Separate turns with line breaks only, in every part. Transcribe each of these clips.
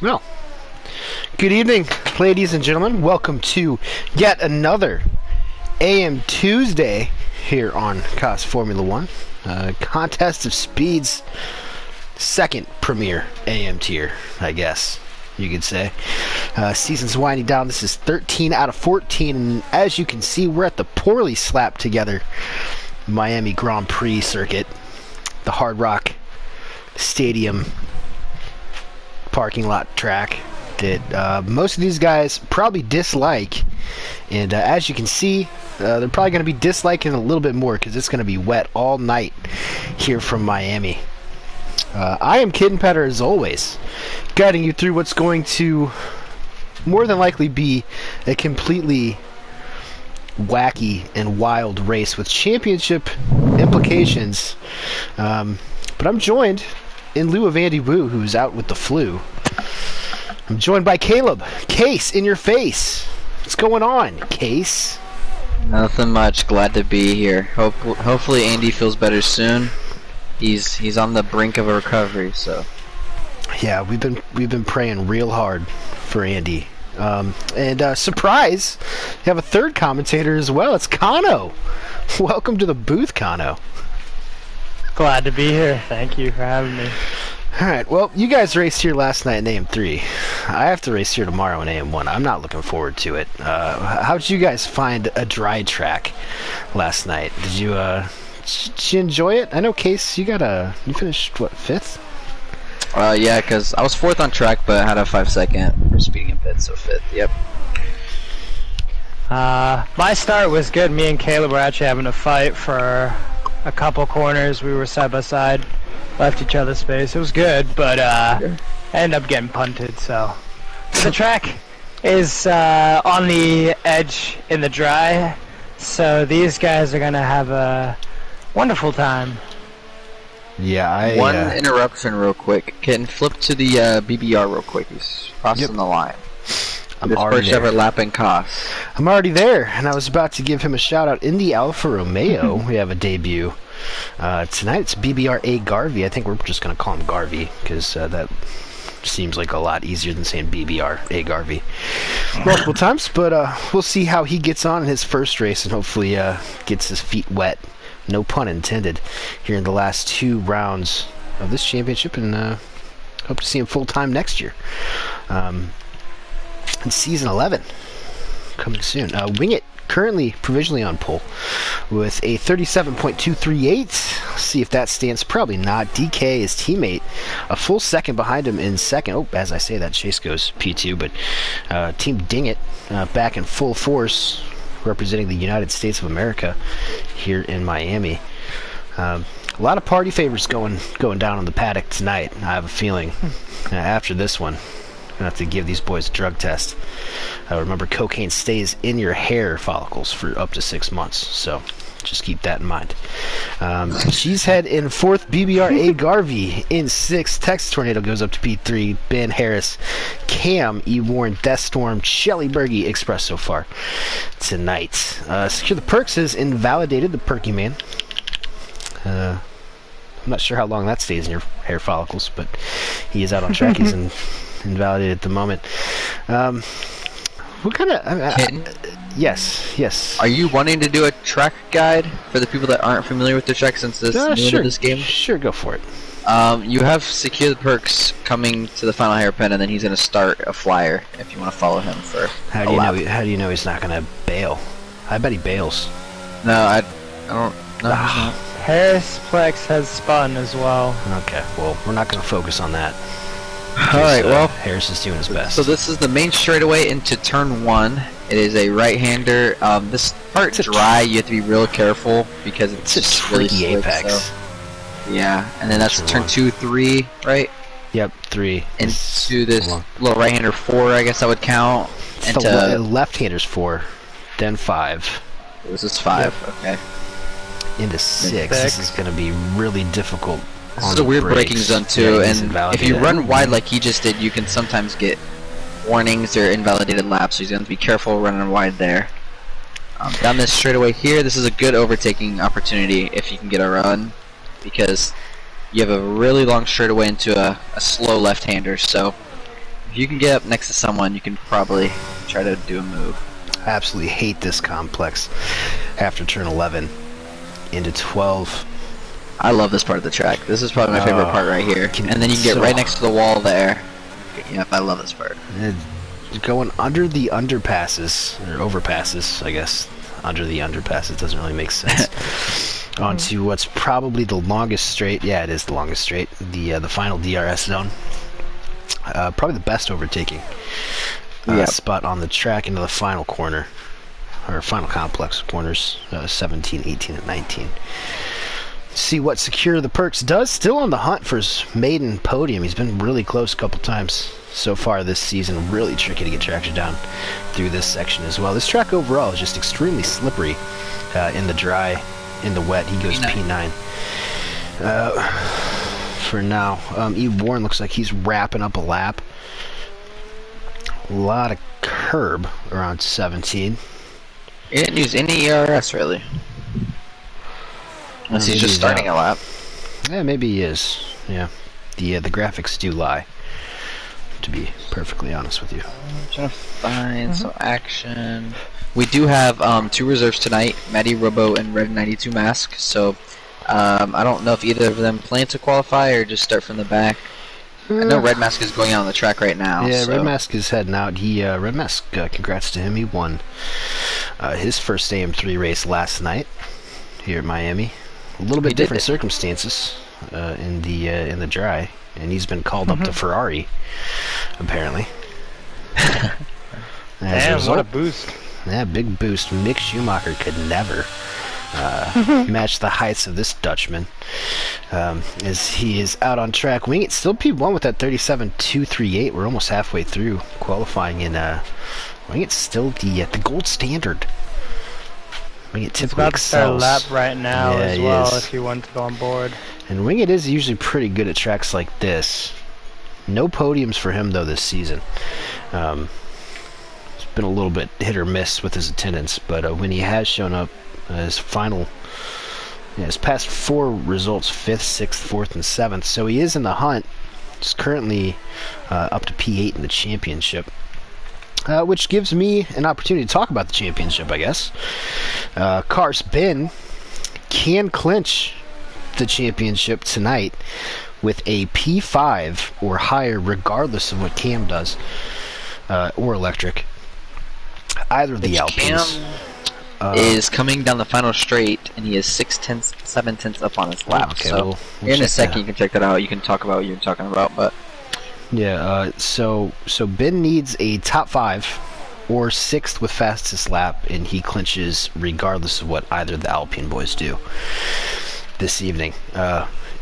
Well, good evening, ladies and gentlemen. Welcome to yet another AM Tuesday here on COS Formula One. Contest of Speed's second premier AM tier, I guess you could say. Season's winding down. This is 13 out of 14, and as you can see, we're at the poorly slapped together Miami Grand Prix circuit, the Hard Rock Stadium parking lot track that most of these guys probably dislike, and as you can see, they're probably going to be disliking it a little bit more because it's going to be wet all night here from Miami. I am Kid and Petter as always, guiding you through what's going to more than likely be a completely wacky and wild race with championship implications, but I'm joined, in lieu of Andy Wu, who's out with the flu, I'm joined by Caleb. Case, in your face. What's going on, Case?
Nothing much. Glad to be here. Hopefully Andy feels better soon. He's on the brink of a recovery, so. Yeah,
we've been praying real hard for Andy. And surprise, you have a third commentator as well. It's Kano. Welcome to the booth, Kano.
Glad to be here. Thank you for having me.
Alright, well, you guys raced here last night in AM3. I have to race here tomorrow in AM1. I'm not looking forward to it. How did you guys find a dry track last night? Did you enjoy it? I know, Case, you finished, what, 5th?
Yeah, because I was 4th on track, but I had a 5-second for speeding in pit, so 5th, yep.
My start was good. Me and Caleb were actually having a fight for a couple corners. We were side by side, left each other space. It was good, but I ended up getting punted, so. The track is on the edge in the dry, so these guys are going to have a wonderful time.
Yeah,
One interruption real quick. Can flip to the BBR real quick. He's crossing the line.
I'm already
first ever lap in COS.
I'm already there, and I was about to give him a shout out in the Alfa Romeo. We have a debut tonight. It's BBR A Garvey. I think we're just going to call him Garvey because that seems like a lot easier than saying BBR A Garvey multiple times. But we'll see how he gets on in his first race, and hopefully gets his feet wet. No pun intended. Here in the last 2 rounds of this championship, and hope to see him full time next year. And season 11 coming soon. Wing It currently provisionally on pole with a 37.238. See if that stands. Probably not. DK, his teammate, a full second behind him in second. Oh, as I say that, Chase goes P2, but Team Ding It back in full force, representing the United States of America here in Miami. A lot of party favors going down on the paddock tonight. I have a feeling after this one, I'm going to have to give these boys a drug test. Remember, cocaine stays in your hair follicles for up to 6 months, so just keep that in mind. Cheesehead in 4th, BBR A Garvey in 6th, Texas Tornado goes up to P3, Ben Harris, Cam, E. Warren, Deathstorm, Shelly Berge Express so far tonight. Secure the Perks is invalidated, the Perky Man. I'm not sure how long that stays in your hair follicles, but he is out on track. He's invalidated at the moment. What kind of... Yes.
Are you wanting to do a track guide for the people that aren't familiar with the track since this new into this game?
Sure, go for it.
You have Secure the Perks coming to the final hairpin, and then he's going to start a flyer if you want to follow him for
how do you know he's not going to bail? I bet he bails.
No, I don't know.
Harris Plex has spun as well.
Okay, well, we're not going to focus on that.
Alright, well,
Harris is doing his best.
So this is the main straightaway into turn 1. It is a right-hander. This part's dry. You have to be real careful because it's just really slick,
apex.
So. Yeah, and then that's turn 2, 3, right?
Yep, 3.
Into this little right-hander 4, I guess I would count.
Into the left-hander's 4, then 5.
This is 5,
yep.
Okay.
Into 6. This is going to be really difficult.
This is a weird braking zone too, and if you run wide like he just did, you can sometimes get warnings or invalidated laps, so he's going to have to be careful running wide there. Down this straightaway here, this is a good overtaking opportunity if you can get a run, because you have a really long straightaway into a slow left-hander, so If you can get up next to someone, you can probably try to do a move.
Absolutely hate this complex after turn 11 into 12.
I love this part of the track. This is probably my favorite part right here. And then you can get right next to the wall there. Yep, I love this part.
Going under the underpasses, or overpasses, I guess. Under the underpasses doesn't really make sense. Onto what's probably the longest straight. Yeah, it is the longest straight. The final DRS zone. Probably the best overtaking spot on the track into the final corner, or final complex corners, 17, 18, and 19. See what Secure the Perks does. Still on the hunt for his maiden podium. He's been really close a couple times so far this season. Really tricky to get traction down through this section as well. This track overall is just extremely slippery in the dry, in the wet. He goes P9. For now. E. Warren looks like he's wrapping up a lap. A lot of curb around 17.
He didn't use any ERS really. Unless he's just starting a lap.
Yeah, maybe he is. Yeah. The graphics do lie, to be perfectly honest with you.
I'm trying to find some action. We do have 2 reserves tonight, Matty Robo and Red 92 Mask, so I don't know if either of them plan to qualify or just start from the back. I know Red Mask is going out on the track right now.
Yeah,
so.
Red Mask is heading out. Red Mask, congrats to him. He won his first AM3 race last night here at Miami. A little bit different circumstances in the dry, and he's been called up to Ferrari, apparently.
Damn, what a boost!
Yeah, big boost. Mick Schumacher could never match the heights of this Dutchman as he is out on track. Wingit still P1 with that 37.238. We're almost halfway through qualifying, and Wingit's still the gold standard. Wingit typically
it's about to start a lap right now
as
well if you want to go on board.
And Wingit is usually pretty good at tracks like this. No podiums for him though this season. It's been a little bit hit or miss with his attendance, but when he has shown up, his past 4 results, 5th, 6th, 4th, and 7th. So he is in the hunt. He's currently up to P8 in the championship. Which gives me an opportunity to talk about the championship, I guess. Cars Ben can clinch the championship tonight with a P5 or higher, regardless of what Cam does, or Electric. Either of the Alpines.
Cam is coming down the final straight, and he is 6/10, 7/10 up on his lap.
Okay,
so
we'll
in a second, you can check that out. You can talk about what you're talking about, but.
Yeah, so Ben needs a top 5 or 6th with fastest lap, and he clinches regardless of what either of the Alpine boys do this evening.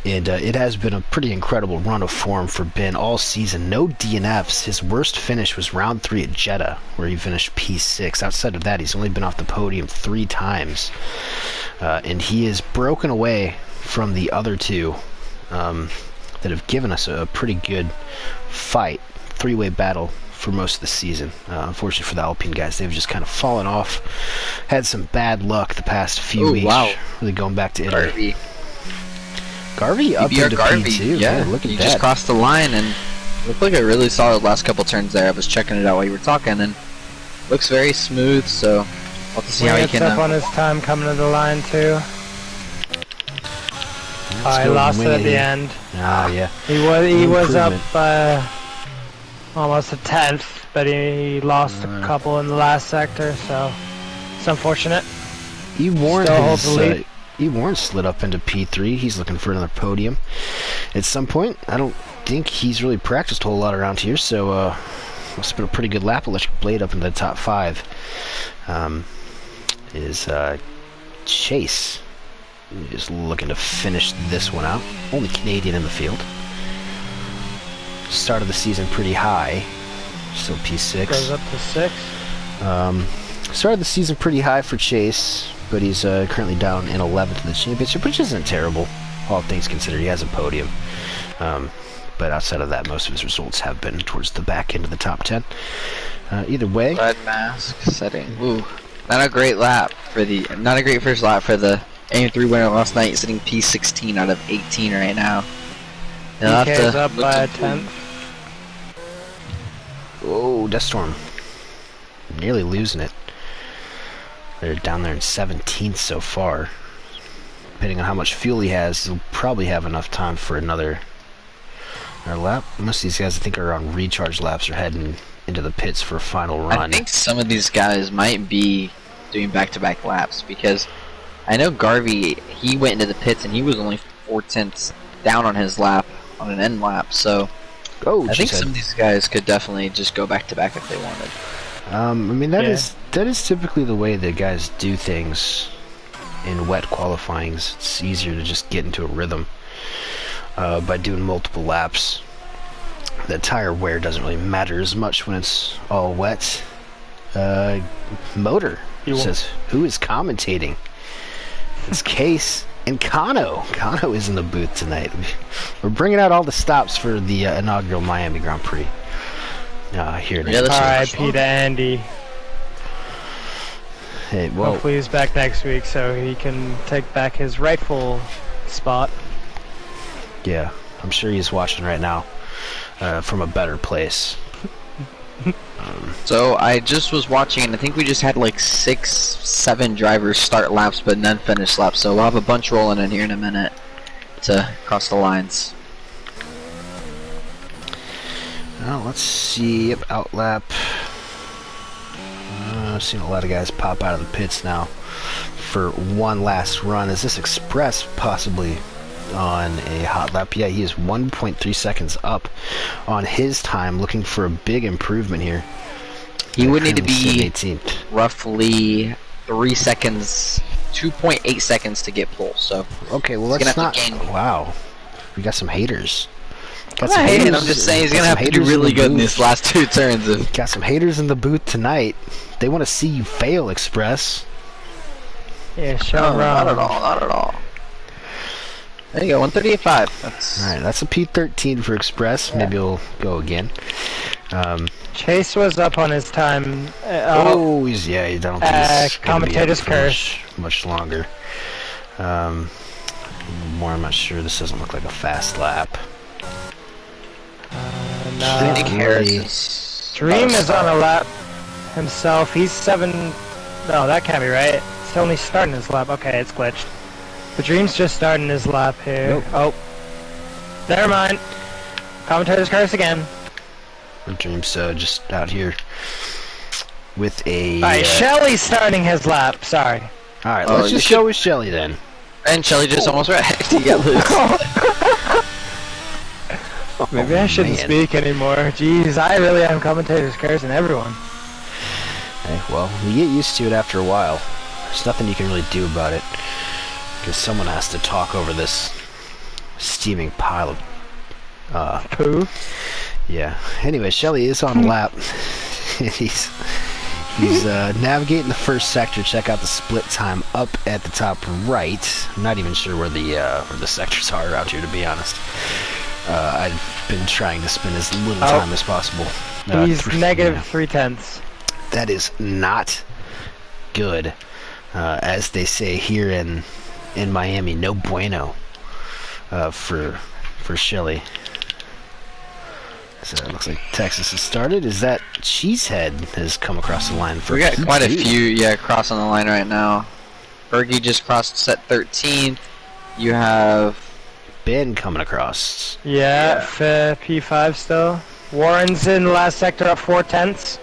And it has been a pretty incredible run of form for Ben all season. No DNFs. His worst finish was round 3 at Jeddah, where he finished P6. Outside of that, he's only been off the podium 3 times. And he is broken away from the other 2 that have given us a pretty good fight, 3-way battle for most of the season. Unfortunately for the Alpine guys, they've just kind of fallen off. Had some bad luck the past few weeks. Wow. Really going back to Italy. Garvey up into P2.
Yeah,
look at that.
He just crossed the line and looked like a really solid last couple turns there. I was checking it out while you were talking, and looks very smooth. So we'll have to see how he can.
Up on his time coming to the line too. I lost it at the end.
Ah, yeah.
He was up almost a 10th, but he lost a couple in the last sector, so it's unfortunate.
E. Warren slid up into P3. He's looking for another podium at some point. I don't think he's really practiced a whole lot around here, so must have been a pretty good lap. Electric Blade up into the top 5 is Chase. Just looking to finish this one out. Only Canadian in the field. Start of the season pretty high. Still P6.
Goes up to 6.
Started the season pretty high for Chase, but he's currently down in 11th in the championship, which isn't terrible, all things considered. He has a podium. But outside of that, most of his results have been towards the back end of the top 10. Either way.
Red Mask setting. Ooh. Not a great lap for the. Not a great first lap for the AM3 winner last night, sitting P16 out of 18 right now.
DK is up by a 10th.
Death Storm. Nearly losing it. They're down there in 17th so far. Depending on how much fuel he has, he'll probably have enough time for another lap. Most of these guys, I think, are on recharge laps or heading into the pits for a final run.
I think some of these guys might be doing back-to-back laps, because I know Garvey, he went into the pits and he was only 4/10 down on his lap, on an end lap, so I think some of these guys could definitely just go back-to-back if they wanted.
I mean, that is typically the way that guys do things in wet qualifying. It's easier to just get into a rhythm by doing multiple laps. The tire wear doesn't really matter as much when it's all wet. Motor says, who is commentating? It's Case and Kano. Kano is in the booth tonight. We're bringing out all the stops for the inaugural Miami Grand Prix. Here.
R.I.P. to Andy.
Hey, well,
hopefully he's back next week so he can take back his rightful spot.
Yeah, I'm sure he's watching right now from a better place.
So I just was watching, and I think we just had like 6-7 drivers start laps but none finish laps, so we'll have a bunch rolling in here in a minute to cross the lines.
Well, let's see. Outlap. I've seen a lot of guys pop out of the pits now for one last run. Is this Express possibly on a hot lap? Yeah, he is 1.3 seconds up on his time, looking for a big improvement here.
He would need to be
18th.
Roughly 3 seconds, 2.8 seconds to get pole. So
okay, well let's not. Wow, we got some haters.
I'm just saying he's gonna have to do really good in these last 2 turns.
Got some haters in the booth tonight. They want to see you fail, Express.
Yeah, sure.
No, not at all. Not at all. There you go, 138.5. That's
all right. That's a P13 for Express. Maybe he'll go again.
Chase was up on his time.
He's I don't think he's
commentator's curse.
Much longer. I'm not sure. This doesn't look like a fast lap.
No. Dream is on a lap himself. He's 7. No, that can't be right. He's only starting his lap. Okay, it's glitched. The Dream's just starting his lap here.
Nope.
Oh, never mind. Commentator's curse again.
The Dream's just out here with a.
Alright, Shelly's starting his lap. Sorry.
Alright, let's just go with Shelly then.
And Shelly just almost wrecked. He got loose.
Maybe I shouldn't speak anymore. Jeez, I really am commentator's cursing everyone.
Hey, well, you get used to it after a while. There's nothing you can really do about it, because someone has to talk over this steaming pile of
poo.
Yeah. Anyway, Shelly is on a lap. he's navigating the first sector. Check out the split time up at the top right. I'm not even sure where the sectors are out here, to be honest. I've been trying to spend as little time as possible.
He's negative 3/10.
That is not good, as they say here in Miami. No bueno for Shelly. So it looks like Texas has started. Is that Cheesehead has come across the line for?
We got quite a few, crossing the line right now. Bergie just crossed set 13th. You have
Ben coming across.
Yeah. P5 still. Warren's in the last sector up 4/10.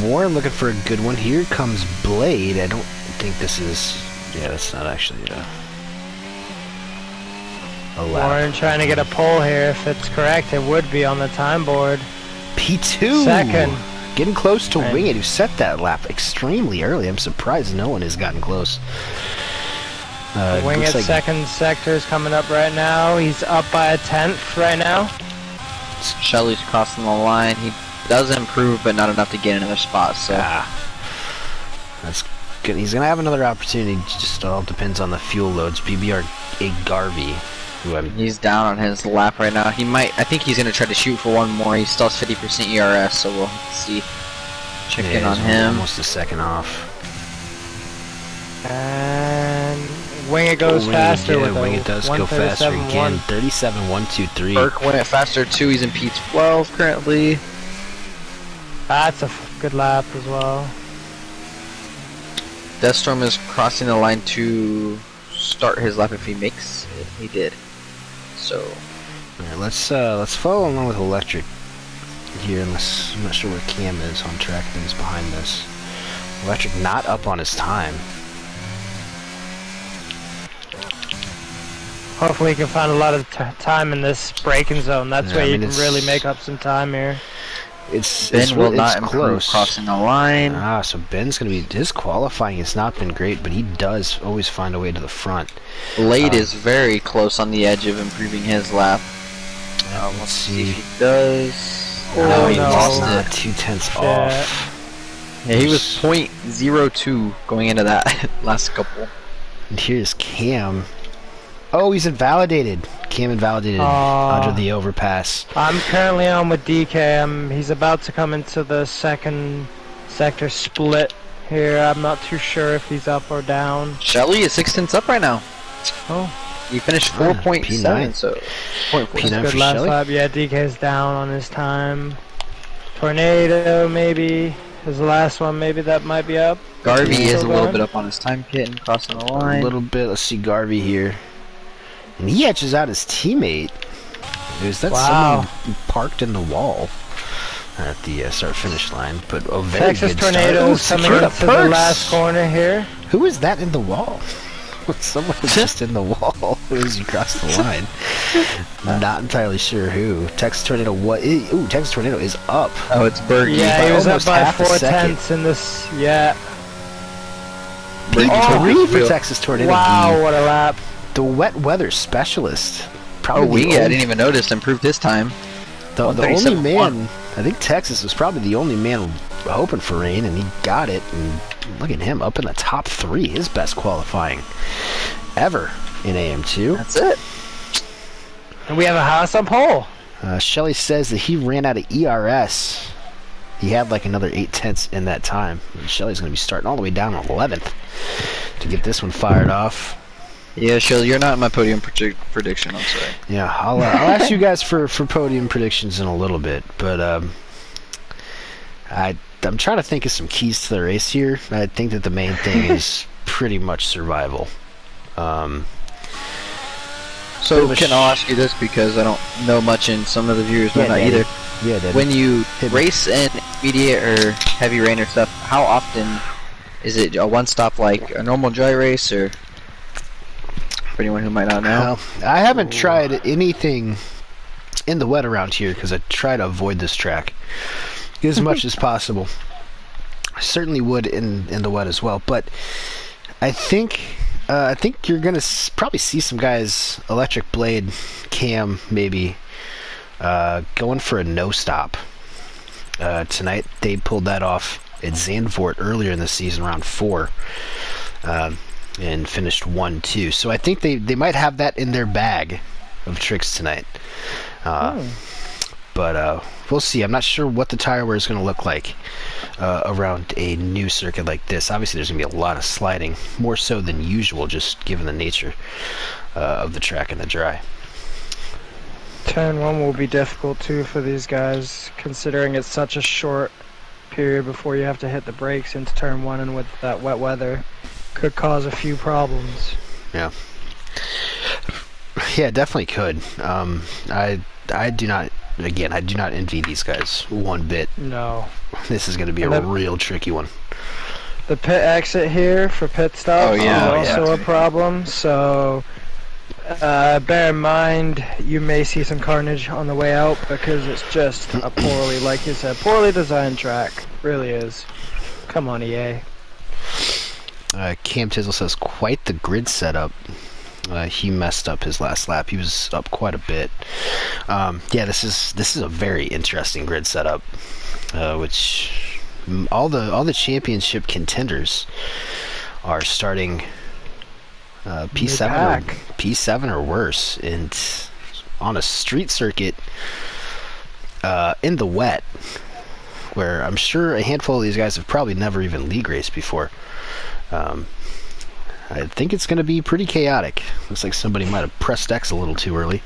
Warren looking for a good one. Here comes Blade. I don't think this is. Yeah, that's not actually a lap.
Warren trying to get a pole here. If it's correct, it would be on the time board.
P2.
Second.
Getting close to Winged, who set that lap extremely early. I'm surprised no one has gotten close.
Winged second sector is coming up right now. He's up by 1/10 right now.
Shelly's crossing the line. He does improve, but not enough to get another spot. So
that's good. He's gonna have another opportunity. Just all depends on the fuel loads. PBR Garvey,
he's down on his lap right now. He might. I think he's gonna try to shoot for one more. He still has 50% ERS, so we'll see. Check in on him.
Almost a second off.
And Winged goes faster.
Winged does go faster again. 37.123.
Burke went faster too. He's in P12 currently.
That's a good lap as well.
Deathstorm is crossing the line to start his lap if he makes it. He did. So.
Alright, let's follow along with Electric here, unless I'm not sure where Cam is on track. I think he's behind this. Electric not up on his time.
Hopefully he can find a lot of time in this braking zone. That's
Yeah,
where
I
you
mean,
can really make up some time here.
Ben will not improve
close.
crossing the line.
Ah, so Ben's going to be... His qualifying has not been great, but he does always find a way to the front.
Blade is very close on the edge of improving his lap.
Let's see.
If he does.
Oh,
No, he
no.
lost
Not
it.
2/10 off.
Yeah, he was 0.02 going into that last couple.
And here's Cam. Oh, he's invalidated. Cam invalidated under the overpass.
I'm currently on with DK. He's about to come into the second sector split here. I'm not too sure if he's up or down.
Shelly is 6/10 up right now.
Oh.
He finished 4.7,
P9.
so
P9
Good
for
last
Shelly.
lap. Yeah, DK's down on his time. Tornado, maybe. His last one, maybe that might be up.
Garvey
Still
is a little
going?
bit up on his time kit and crossing the
A
line.
little bit. Let's see Garvey here. And he edges out his teammate. Is that
Wow.
someone parked in the wall at the start-finish line? But a very
Texas
good start.
Tornadoes
Ooh,
coming
secured
into
a
the
purse.
last corner here.
Who is that in the wall? Someone was just in the wall as you crossed the line. Not entirely sure who. Texas Tornado, what? Ooh, Texas Tornado is up.
Oh, it's Bergie.
Yeah, he was up
almost
by
half a
4/10 in this. Yeah.
Bergie took
Three
his
for
wheel.
Texas Tornado.
Wow, what a lap.
The wet weather specialist. Probably
Oh,
the
Wing, I
only-
didn't even notice. Improved his time.
The only
137.1.
man, I think Texas was probably the only man hoping for rain, and he got it. And look at him up in the top 3, his best qualifying ever in AM2.
That's it.
And we have a house on pole.
Shelly says that he ran out of ERS. He had like another 8/10 in that time. And Shelly's going to be starting all the way down on 11th to get this one fired off.
Yeah, Shelly, you're not in my podium prediction. I'm sorry.
Yeah, I'll ask you guys for podium predictions in a little bit, but I'm trying to think of some keys to the race here. I think that the main thing is pretty much survival.
So, Ken, I'll ask you this because I don't know much, and some of the viewers might not
Daddy.
either.
Yeah, Daddy.
When you
Hit me.
race in intermediate or heavy rain or stuff, how often is it a one-stop like a normal dry race, or for anyone who might not know?
Well, I haven't tried anything in the wet around here because I try to avoid this track as much as possible. I certainly would in the wet as well, but I think you're gonna probably see some guys, Electric Blade, Cam, maybe going for a no stop tonight. They pulled that off at Zandvoort earlier in the season, round 4. And finished 1-2. So I think they might have that in their bag of tricks tonight. But we'll see. I'm not sure what the tire wear is going to look like around a new circuit like this. Obviously, there's going to be a lot of sliding, more so than usual, just given the nature of the track in the dry.
Turn 1 will be difficult too for these guys, considering it's such a short period before you have to hit the brakes into turn 1, and with that wet weather could cause a few problems.
Yeah. Yeah, it definitely could. I do not, again, I do not envy these guys one bit.
No.
This is going to be a real tricky one.
The pit exit here for pit stop is also a problem, so bear in mind you may see some carnage on the way out because it's just a poorly, like you said, poorly designed track. Really is. Come on, EA.
Cam Tizzle says quite the grid setup. He messed up his last lap. He was up quite a bit. Yeah, this is a very interesting grid setup, which all the championship contenders are starting P7 or worse, and on a street circuit in the wet, where I'm sure a handful of these guys have probably never even league raced before. I think it's going to be pretty chaotic. Looks like somebody might have pressed X a little too early.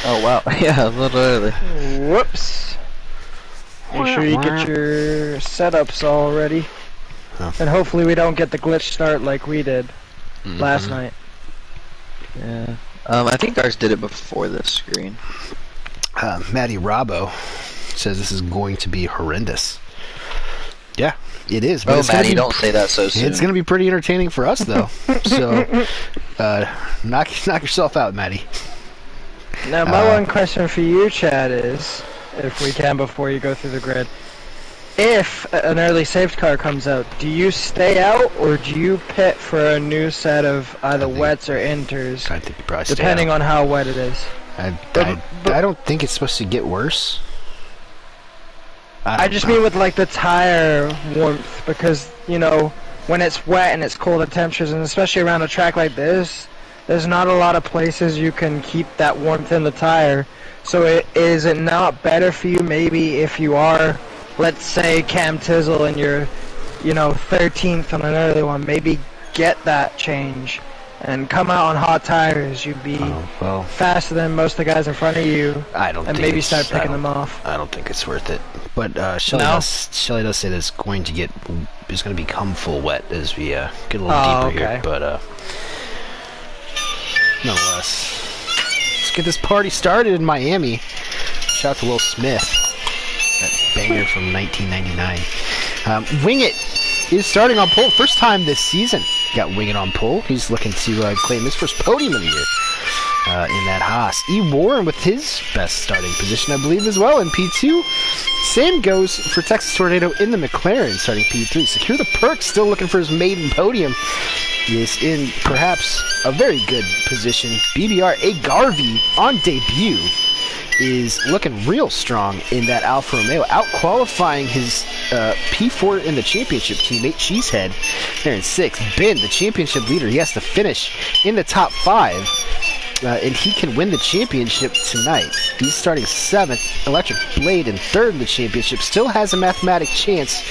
Oh wow, yeah, a little early.
Whoops. You sure you get your setups all ready. Oh. And hopefully we don't get the glitch start like we did last night.
Yeah. I think ours did it before this screen.
Matty Robbo says this is going to be horrendous. Yeah, it is.
But Matty, don't say that so soon.
It's going to be pretty entertaining for us, though. So, knock yourself out, Matty.
Now, my one question for you, Chad, is, if we can before you go through the grid, if an early safety car comes out, do you stay out or do you pit for a new set of either wets or inters?
I think you probably
depending on how wet it is.
I don't think it's supposed to get worse.
I just mean with like the tire warmth, because you know when it's wet and it's colder temperatures, and especially around a track like this, there's not a lot of places you can keep that warmth in the tire. So is it not better for you maybe if you are, let's say, Cam Tizzle and you're, 13th on an early one, maybe get that change and come out on hot tires. You'd be faster than most of the guys in front of you.
I don't.
And maybe start picking them off.
I don't think it's worth it. But Shelly does say that it's going to become full wet as we get a little deeper here. But nonetheless, let's get this party started in Miami. Shout out to Will Smith, that banger from 1999. Wing It is starting on pole. First time this season. Got Wing It on pole. He's looking to claim his first podium of the year in that Haas. E. Warren with his best starting position, I believe, as well in P2. Same goes for Texas Tornado in the McLaren starting P3. Secure the Perk, still looking for his maiden podium. He is in perhaps a very good position. BBR A. Garvey on debut is looking real strong in that Alfa Romeo, out-qualifying his P4 in the championship teammate, Cheesehead, there in 6th. Ben, the championship leader, he has to finish in the top 5, and he can win the championship tonight. He's starting 7th. Electric Blade in 3rd in the championship, still has a mathematic chance,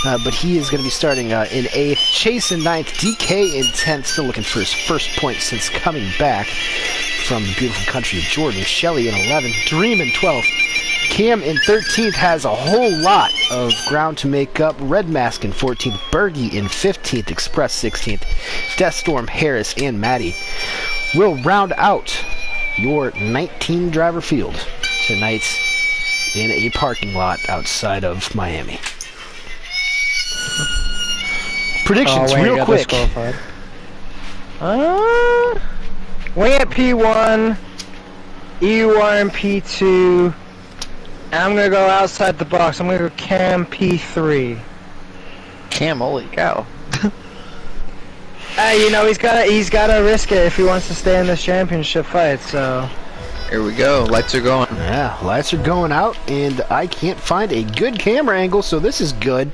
but he is going to be starting in 8th. Chase in 9th, DK in 10th, still looking for his first point since coming back from the beautiful country of Jordan. Shelley in 11th, Dream in 12th. Cam in 13th has a whole lot of ground to make up. Red Mask in 14th, Bergie in 15th, Express 16th, Deathstorm, Harris, and Maddie will round out your 19 driver field tonight in a parking lot outside of Miami. Predictions real quick.
Wing It P1, E1 P2, and I'm going to go outside the box. I'm going to go Cam P3.
Cam, holy cow.
He's got to risk it if he wants to stay in this championship fight, so...
Here we go, lights are going.
Yeah, lights are going out, and I can't find a good camera angle, so this is good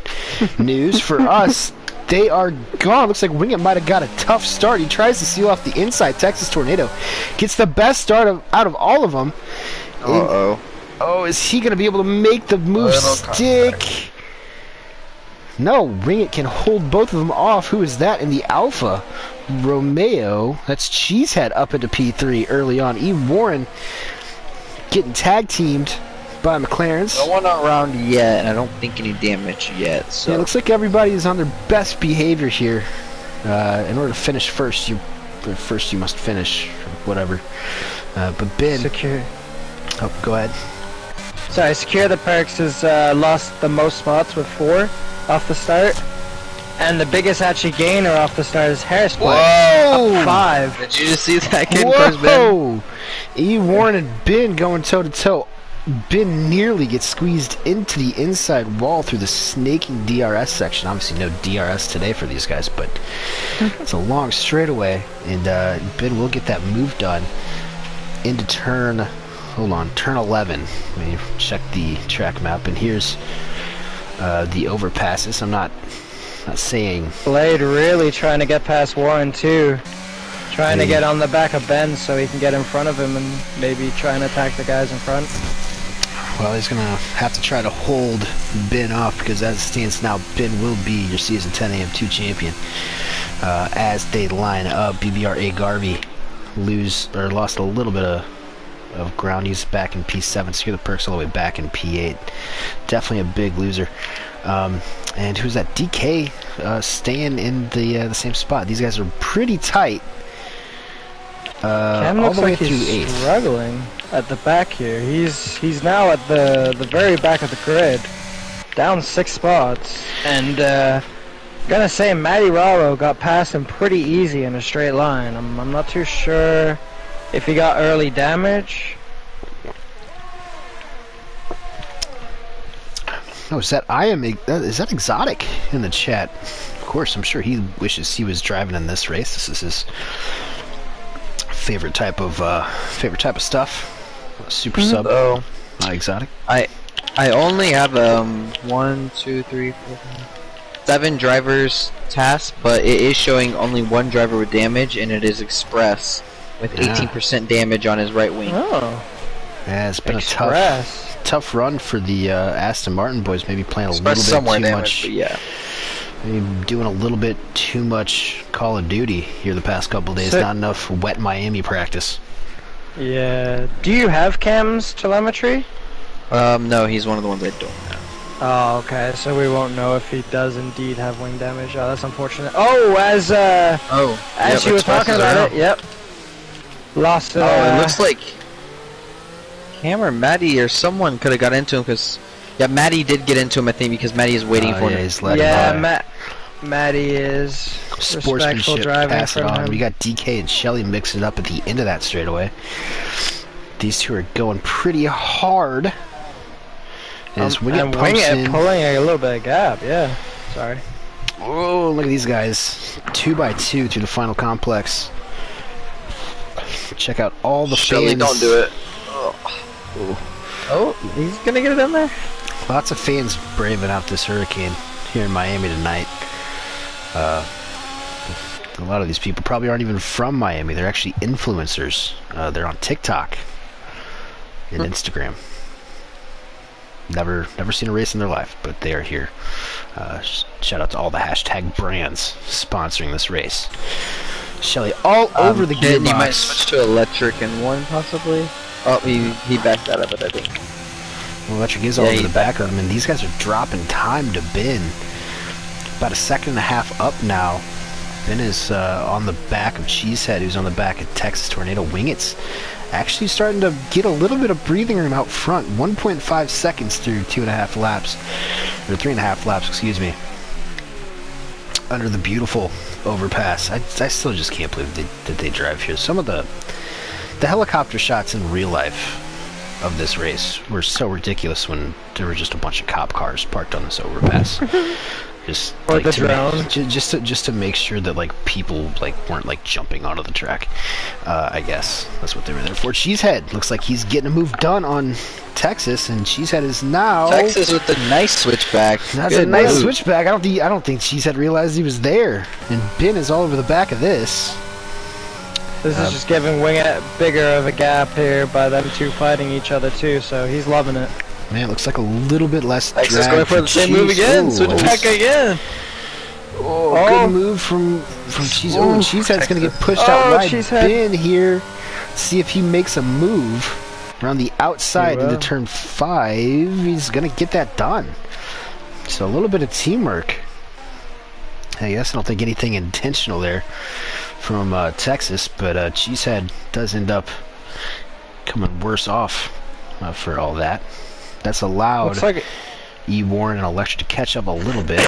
news for us. They are gone. Looks like Wing It might have got a tough start. He tries to seal off the inside. Texas Tornado gets the best start out of all of them. Oh, is he going to be able to make the move stick? No, Wing It can hold both of them off. Who is that in the Alfa Romeo? That's Cheesehead up into P3 early on. E. Warren getting tag teamed by McLaren's.
No one around yet, and I don't think any damage yet. So
yeah, it looks like everybody is on their best behavior here. In order to finish first, you must finish, whatever. But Ben,
secure.
Oh, go ahead.
Sorry, Secure the Perks has lost the most spots with 4 off the start, and the biggest actually gainer off the start is Harris.
Whoa!
Up 5.
Did you just see that kid?
Whoa! E. Warren and Ben going toe to toe. Ben nearly gets squeezed into the inside wall through the snaking DRS section. Obviously no DRS today for these guys, but it's a long straightaway, and Ben will get that move done into turn 11. Let me check the track map, and here's the overpasses. I'm not saying...
Blade really trying to get past Warren too. Trying to get on the back of Ben so he can get in front of him and maybe try and attack the guys in front.
Well, he's going to have to try to hold Ben off, because as it stands now, Ben will be your Season 10 AM2 champion. As they line up, BBR A. Garvey lost a little bit of of ground use back in P7. Secure the perks all the way back in P8. Definitely a big loser. And who's that? DK staying in the same spot. These guys are pretty tight.
Cam
all
looks
the way
like
through
he's
8th.
struggling at the back here. He's now at the very back of the grid, down 6 spots, and gonna say Matty Raro got past him pretty easy in a straight line. I'm not too sure if he got early damage.
Oh, is that is that Exotic in the chat? Of course, I'm sure he wishes he was driving in this race. This is his favorite type of stuff. Super sub.
Oh,
Exotic.
I only have 1, 2, 3, 4, 7 drivers tasked, but it is showing only 1 driver with damage, and it is Express with 18% damage on his right wing.
Oh,
Yeah, it's been
Express.
a tough run for the Aston Martin boys. Maybe playing a
Express
little bit
somewhere
too
damage,
much.
but yeah.
Maybe doing a little bit too much Call of Duty here the past couple days.
So-
Not enough wet Miami practice.
Yeah. Do you have Cam's telemetry?
No, he's one of the ones I don't have.
Oh, okay. So we won't know if he does indeed have wing damage. Oh, that's unfortunate. Oh, as you were
Express
talking
is
about
around.
it, yep. Lost.
Oh, it looks like Cam or Maddie or someone could have got into him because Maddie did get into him, I think, because Maddie is waiting for him.
He's letting him by.
Matty is respectful
Sportsmanship,
driving
pass it
from
on.
him.
We got DK and Shelly mixing it up at the end of that straightaway. These two are going pretty hard. As Wingit
and
pumps
Wingit
in.
pulling a little bit of gap, yeah. Sorry.
Oh, look at these guys. 2x2 through the final complex. Check out all the
Shelly,
fans.
don't do it. Oh, he's gonna get it in there.
Lots of fans braving out this hurricane here in Miami tonight. A lot of these people probably aren't even from Miami. They're actually influencers. They're on TikTok and Instagram. Never seen a race in their life, but they are here. Shout out to all the hashtag brands sponsoring this race. Shelly all over the
Kid,
gearbox.
you might switch to electric in 1 possibly. Oh, he backed out of it, I think.
Well, electric is all over the back of them, and these guys are dropping time to Ben. About a second and a half up now. Ben is on the back of Cheesehead, who's on the back of Texas Tornado. Wingit's actually starting to get a little bit of breathing room out front. 1.5 seconds through 2.5 laps, or 3.5 laps, excuse me, under the beautiful overpass. I still just can't believe that they drive here. Some of the helicopter shots in real life of this race were so ridiculous when there were just a bunch of cop cars parked on this overpass. Just
Or
like
the
to
drone.
just to make sure that like people like weren't like jumping onto the track. I guess that's what they were there for. Cheesehead looks like he's getting a move done on Texas, and Cheesehead is now
Texas with the nice switchback.
That's
Good
a nice
move.
switchback. I don't think Cheesehead realized he was there, and Ben is all over the back of this.
This is just giving Wingit bigger of a gap here by them two fighting each other too, so he's loving it.
Man, it looks like a little bit less
Texas
drag
going for the same move again. Switchback again.
Good move from Cheese. Oh, Cheesehead's going to get pushed out wide.
Cheesehead.
Ben here. See if he makes a move around the outside into turn 5. He's going to get that done. So a little bit of teamwork. I guess I don't think anything intentional there from Texas, but Cheesehead does end up coming worse off for all that. That's allowed E. Warren and Electra to catch up a little bit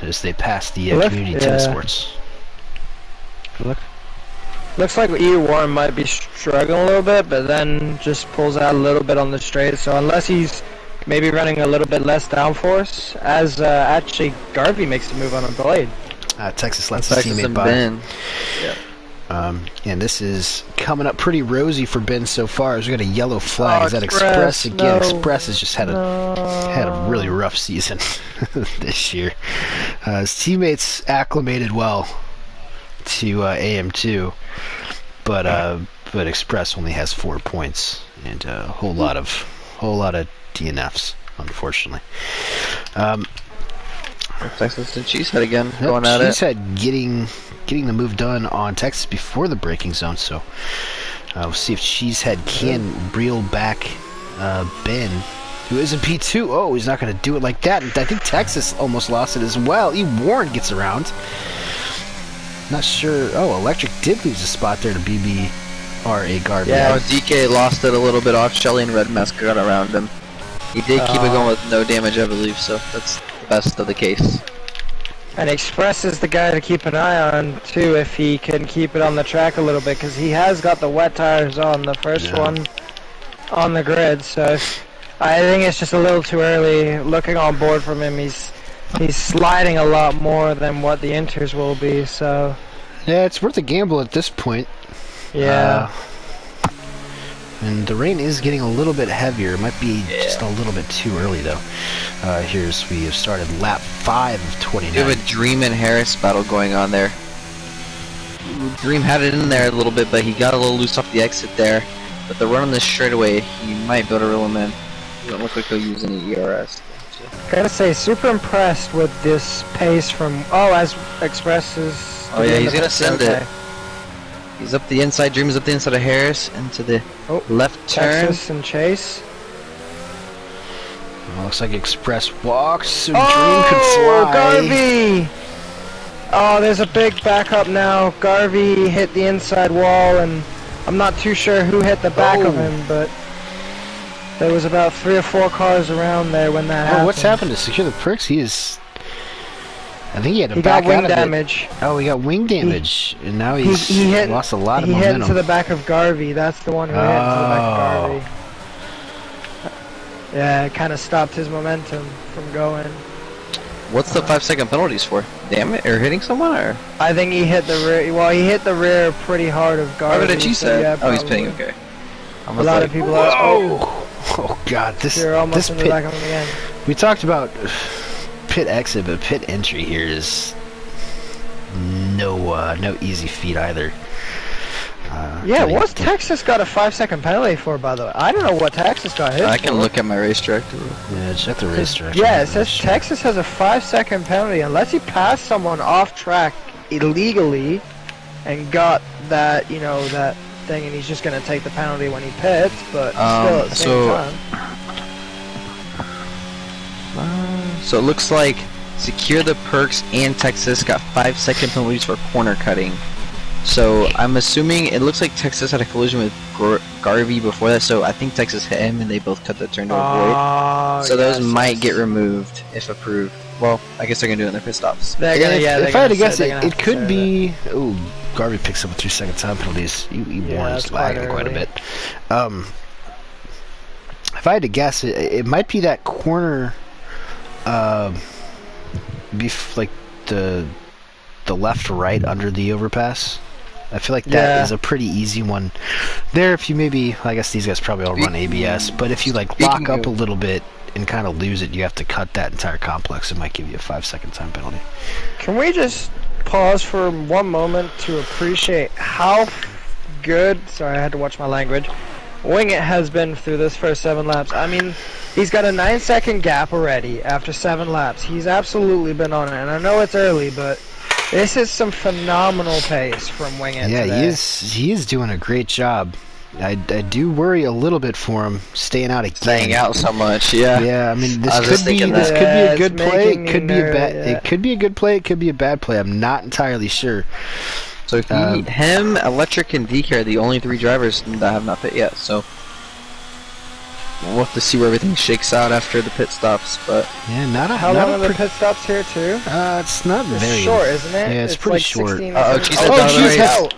as they pass the community tennis courts.
Looks like E. Warren might be struggling a little bit, but then just pulls out a little bit on the straight. So unless he's maybe running a little bit less downforce, as actually Garvey makes the move on a blade.
Texas lets his teammate by.
Ben. Yep.
And this is coming up pretty rosy for Ben so far. As we got a yellow flag. Is that
Express?
Express again?
No.
Express has just had a really rough season this year. His teammates acclimated well to AM2, but Express only has 4 points and a whole lot of DNFs, unfortunately.
Texas and Cheesehead again going at it.
Cheesehead getting the move done on Texas before the braking zone, so We'll see if Cheesehead can reel back Ben, who is in P2. Oh, he's not going to do it like that. I think Texas almost lost it as well. E. Warren gets around. Not sure. Oh, Electric did lose a spot there to BBRA Garvey.
Yeah, DK lost it a little bit off. Shelly and Red Mask got around him. He did keep it going with no damage, I believe, so that's the best of the case.
And Express is the guy to keep an eye on, too, if he can keep it on the track a little bit, because he has got the wet tires on the first one on the grid, so I think it's just a little too early. Looking on board from him, he's sliding a lot more than what the inters will be, so...
Yeah, it's worth a gamble at this point.
Yeah.
And the rain is getting a little bit heavier. It might be just a little bit too early, though. Here's we have started lap 5 of 29.
We have a Dream and Harris battle going on there. Dream had it in there a little bit, but he got a little loose off the exit there. But the run on this straightaway, he might be able to reel him in. He don't look like he'll use any ERS.
Gotta say, super impressed with this pace from... Oh, as Express is...
Oh yeah, he's gonna send it. He's up the inside. Dream is up the inside of Harris into the left turn.
Texas and Chase.
Well, looks like Express walks, so Dream could fly.
Garvey! Oh, there's a big backup now. Garvey hit the inside wall, and I'm not too sure who hit the back of him, but there was about 3 or 4 cars around there when that happened.
What's happened to Secure the Perks? He is... I think he had to back
got
out
wing
of
damage.
it. Oh, he got wing damage, and now he's lost a lot of
momentum. He hit into
momentum.
the back of Garvey. That's the one who hit into the back of Garvey. Yeah, it kind of stopped his momentum from going.
What's the 5-second penalties for? Damage or hitting someone, or?
I think he hit the rear. Well, he hit the rear pretty hard of Garvey.
What did you say?
Yeah,
oh, he's pitting. Okay.
A lot of people are.
Oh God, this
pit. Back on again.
We talked about pit exit, but pit entry here is no easy feat either.
Yeah, what's Texas got a 5-second penalty for, by the way? I don't know what Texas got hit
I can look at my racetrack.
Yeah, check the racetrack.
Yeah, it says Texas has a 5-second penalty unless he passed someone off track illegally and got that, you know, that thing, and he's just gonna take the penalty when he pits, but still at the same time.
So it looks like Secure the Perks and Texas got 5-second penalties for corner cutting. So I'm assuming it looks like Texas had a collision with Garvey before that, so I think Texas hit him and they both cut the turn to avoid. So those might get removed if approved. Well, I guess they're gonna do it in their pit stops.
If I had to guess, it could be. Oh, Garvey picks up with 3-second time penalties. Warren's lagging quite a bit. If I had to guess, it might be that corner. Like the left to right under the overpass. I feel like that is a pretty easy one there. If you maybe, I guess these guys probably all run ABS, but if you like lock up a little bit and kind of lose it, you have to cut that entire complex. It might give you a 5-second time penalty.
Can we just pause for one moment to appreciate how good, sorry I had to watch my language, Wing It has been through this first 7 laps. I mean, he's got a 9-second gap already after 7 laps. He's absolutely been on it, and I know it's early, but this is some phenomenal pace from Wing It today.
He is doing a great job. I do worry a little bit for him staying out again.
Staying out so much, yeah.
Yeah, I mean this could be a good play. It could be a bad. It could be a good play. It could be a bad play. I'm not entirely sure.
So him, Electric, and DK are the only 3 drivers that have not pit yet. So we'll have to see where everything shakes out after the pit stops. But
yeah,
how long are the pit stops here too?
It's not very
short, isn't it?
Yeah, it's pretty
like
short.
Jesus!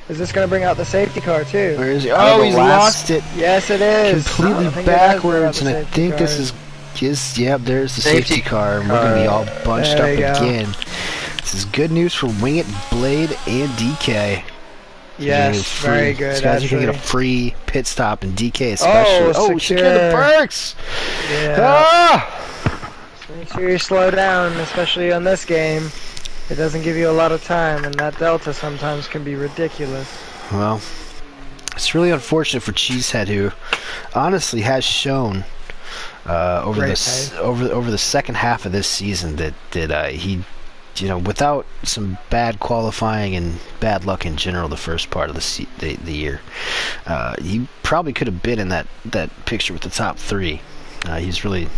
Is this going to bring out the safety car too?
Where is he? Oh, he's lost it.
Yes, it is.
Completely backwards, and I think this is just, yep, there's the safety car, and we're going to be all bunched up again. This is good news for Wing It, Blade, and DK.
Yes, very good.
These guys are going to get a free pit stop, and DK especially. Oh, secure the perks!
Yeah. So make sure you slow down, especially on this game. It doesn't give you a lot of time, and that delta sometimes can be ridiculous.
Well, it's really unfortunate for Cheesehead, who honestly has shown over the second half of this season that he without some bad qualifying and bad luck in general, the first part of the year, he probably could have been in that picture with the top 3. He's really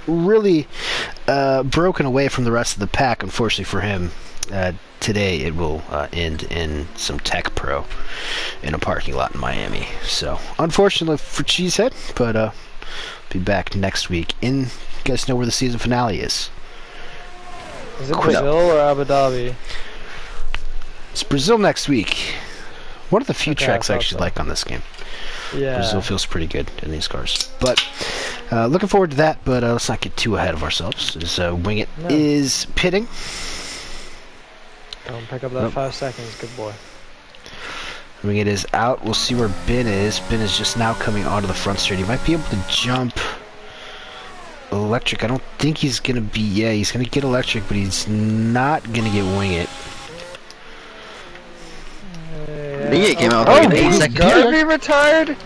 broken away from the rest of the pack. Unfortunately for him, today it will end in some tech pro in a parking lot in Miami. So unfortunately for Cheesehead, but be back next week. You guys know where the season finale is?
Is it Brazil or Abu Dhabi?
It's Brazil next week. One of the few tracks I actually like on this game.
Yeah.
Brazil feels pretty good in these cars. But looking forward to that, but let's not get too ahead of ourselves. Wing It is pitting.
Don't pick up that 5 seconds, good boy.
Wing It is out. We'll see where Ben is. Ben is just now coming onto the front straight. He might be able to jump electric. I don't think he's going to be... Yeah, he's going to get electric, but he's not going to get Wing It.
Wing It came out like an 8 second.
Garvey retired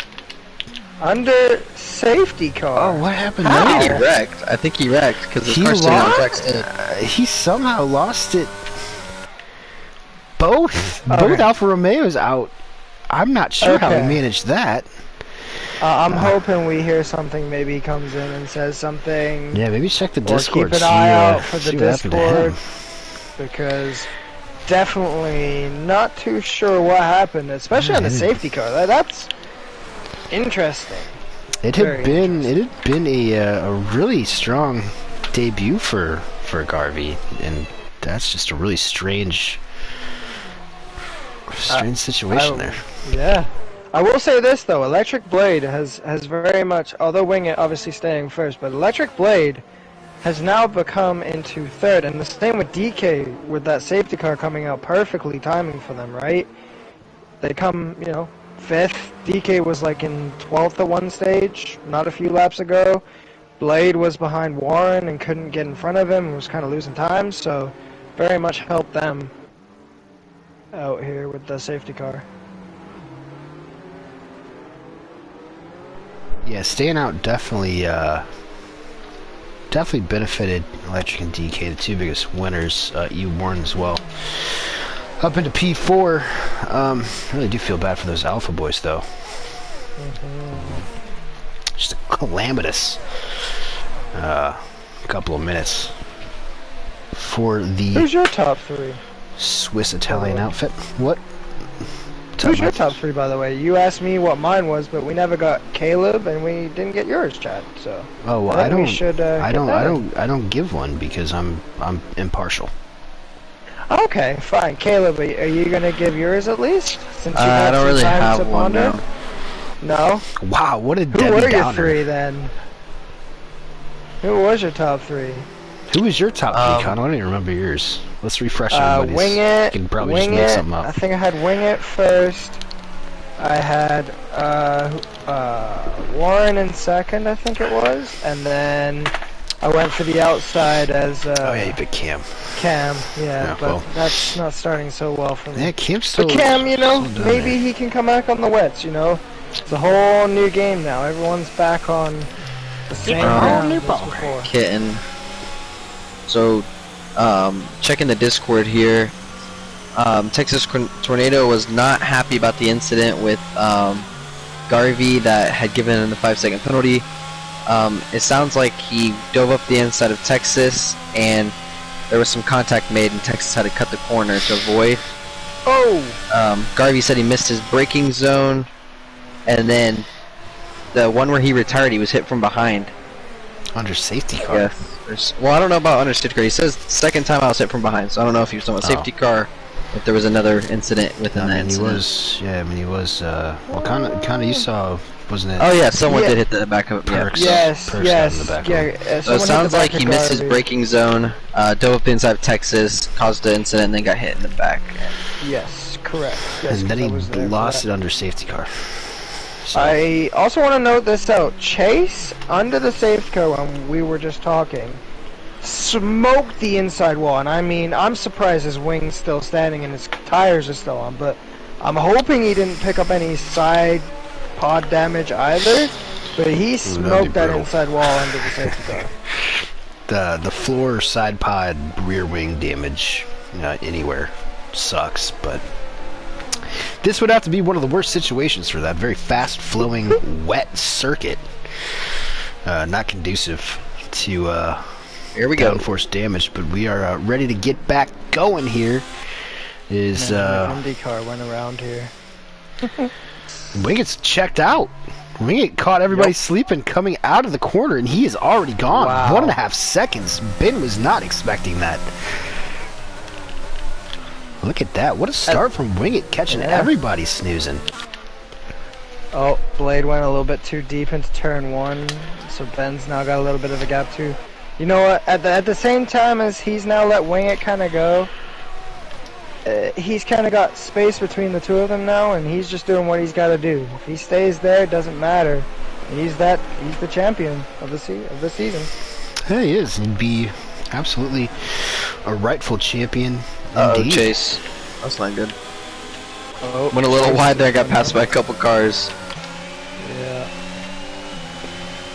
under safety car.
Oh, what happened
there?
there?
I think he wrecked because his car stayed on track still.
He somehow lost it. Both Alfa Romeos out. I'm not sure how he managed that.
I'm hoping we hear something. Maybe he comes in and says something.
Yeah, maybe check the Discord.
Keep an eye out for the Discord, because definitely not too sure what happened, especially on the safety car. That's interesting.
It had been a really strong debut for Garvey, and that's just a really strange situation there.
Yeah. I will say this though, Electric Blade has very much, although Wing It obviously staying first, but Electric Blade has now become into third, and the same with DK with that safety car coming out perfectly timing for them, right? They come, fifth. DK was like in 12th at one stage, not a few laps ago. Blade was behind Warren and couldn't get in front of him and was kind of losing time, so very much helped them out here with the safety car.
Yeah, staying out definitely benefited Electric and DK, the two biggest winners. Warren as well. Up into P4. Really do feel bad for those Alpha boys though. Just a calamitous couple of minutes for the.
Who's your top 3?
Swiss Italian outfit. What?
Who's your top 3, by the way? You asked me what mine was, but we never got Caleb, and we didn't get yours, Chad. So.
Oh well, I don't give one because I'm impartial.
Okay, fine. Caleb, are you gonna give yours at least? Since you
I don't really have one now.
No.
Wow, what a Debbie
Who were your
Downer.
3 then? Who was your top 3?
Who was your top peak? I don't even remember yours. Let's refresh everybody's.
Wing It.
You can probably
Wing
just make
It.
something up.
I think I had Wing It first. I had Warren in second, I think it was, and then I went for the outside as.
Oh yeah, you picked Cam.
Cam, yeah, but that's not starting so well for me.
Yeah, Cam's still.
But Cam, maybe he can come back on the wets. It's a whole new game now. Everyone's back on the same ground as before.
Kitten. So, checking the Discord here, Texas Tornado was not happy about the incident with Garvey that had given him the 5-second penalty. It sounds like he dove up the inside of Texas, and there was some contact made, and Texas had to cut the corner to avoid.
Oh!
Garvey said he missed his braking zone, and then the one where he retired, he was hit from behind.
Under safety car?
Yes. Well, I don't know about under safety car. He says second time I was hit from behind, so I don't know if he was talking about safety car, if there was another incident within that incident.
He was, well, kind of you saw, wasn't it?
Oh yeah, someone did hit the back of it.
Yes.
In the back
so it sounds like he missed his braking zone, dove up inside Texas, caused the incident, and then got hit in the back.
Yes, correct. Yes,
and then he lost it under safety car. So.
I also want to note this out. Chase, under the safety car when we were just talking, smoked the inside wall. And I mean, I'm surprised his wing's still standing and his tires are still on. But I'm hoping he didn't pick up any side pod damage either. But he smoked that inside wall under the safety car.
the floor, side pod, rear wing damage anywhere sucks, but this would have to be one of the worst situations for that. Very fast-flowing, wet circuit. Not conducive to
here we go.
downforce damage, but we are ready to get back going here.
IndyCar went around here.
Wingett's checked out. Wingett caught everybody sleeping coming out of the corner, and he is already gone.
Wow.
1.5 seconds. Ben was not expecting that. Look at that. What a start from Wingett, catching everybody snoozing.
Oh, Blade went a little bit too deep into turn 1, so Ben's now got a little bit of a gap too. You know what? At the same time as he's now let Wingett kind of go, he's kind of got space between the two of them now, and he's just doing what he's got to do. If he stays there, it doesn't matter. He's the champion of the season.
Yeah, he is. He'd be absolutely a rightful champion.
Oh, Chase. That's not good.
Oh,
went a little wide there, got passed by a couple cars.
Yeah.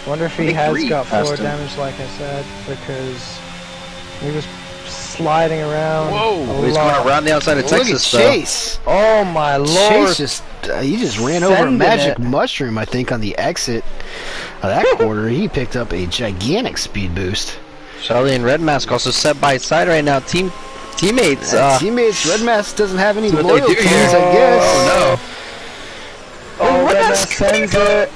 Wonder if he has got floor damage, like I said, because he was sliding around.
Whoa! He's going around the outside of Texas,
look at Chase.
Oh my lord!
Chase just he just ran over a magic mushroom, I think, on the exit of that corner. He picked up a gigantic speed boost.
Charlie and Red Mask also set by side right now. Teammates.
Teammates. Red Mask doesn't have any
what
loyalties,
they do here.
I guess.
Oh no!
Oh, Red Mask sends it.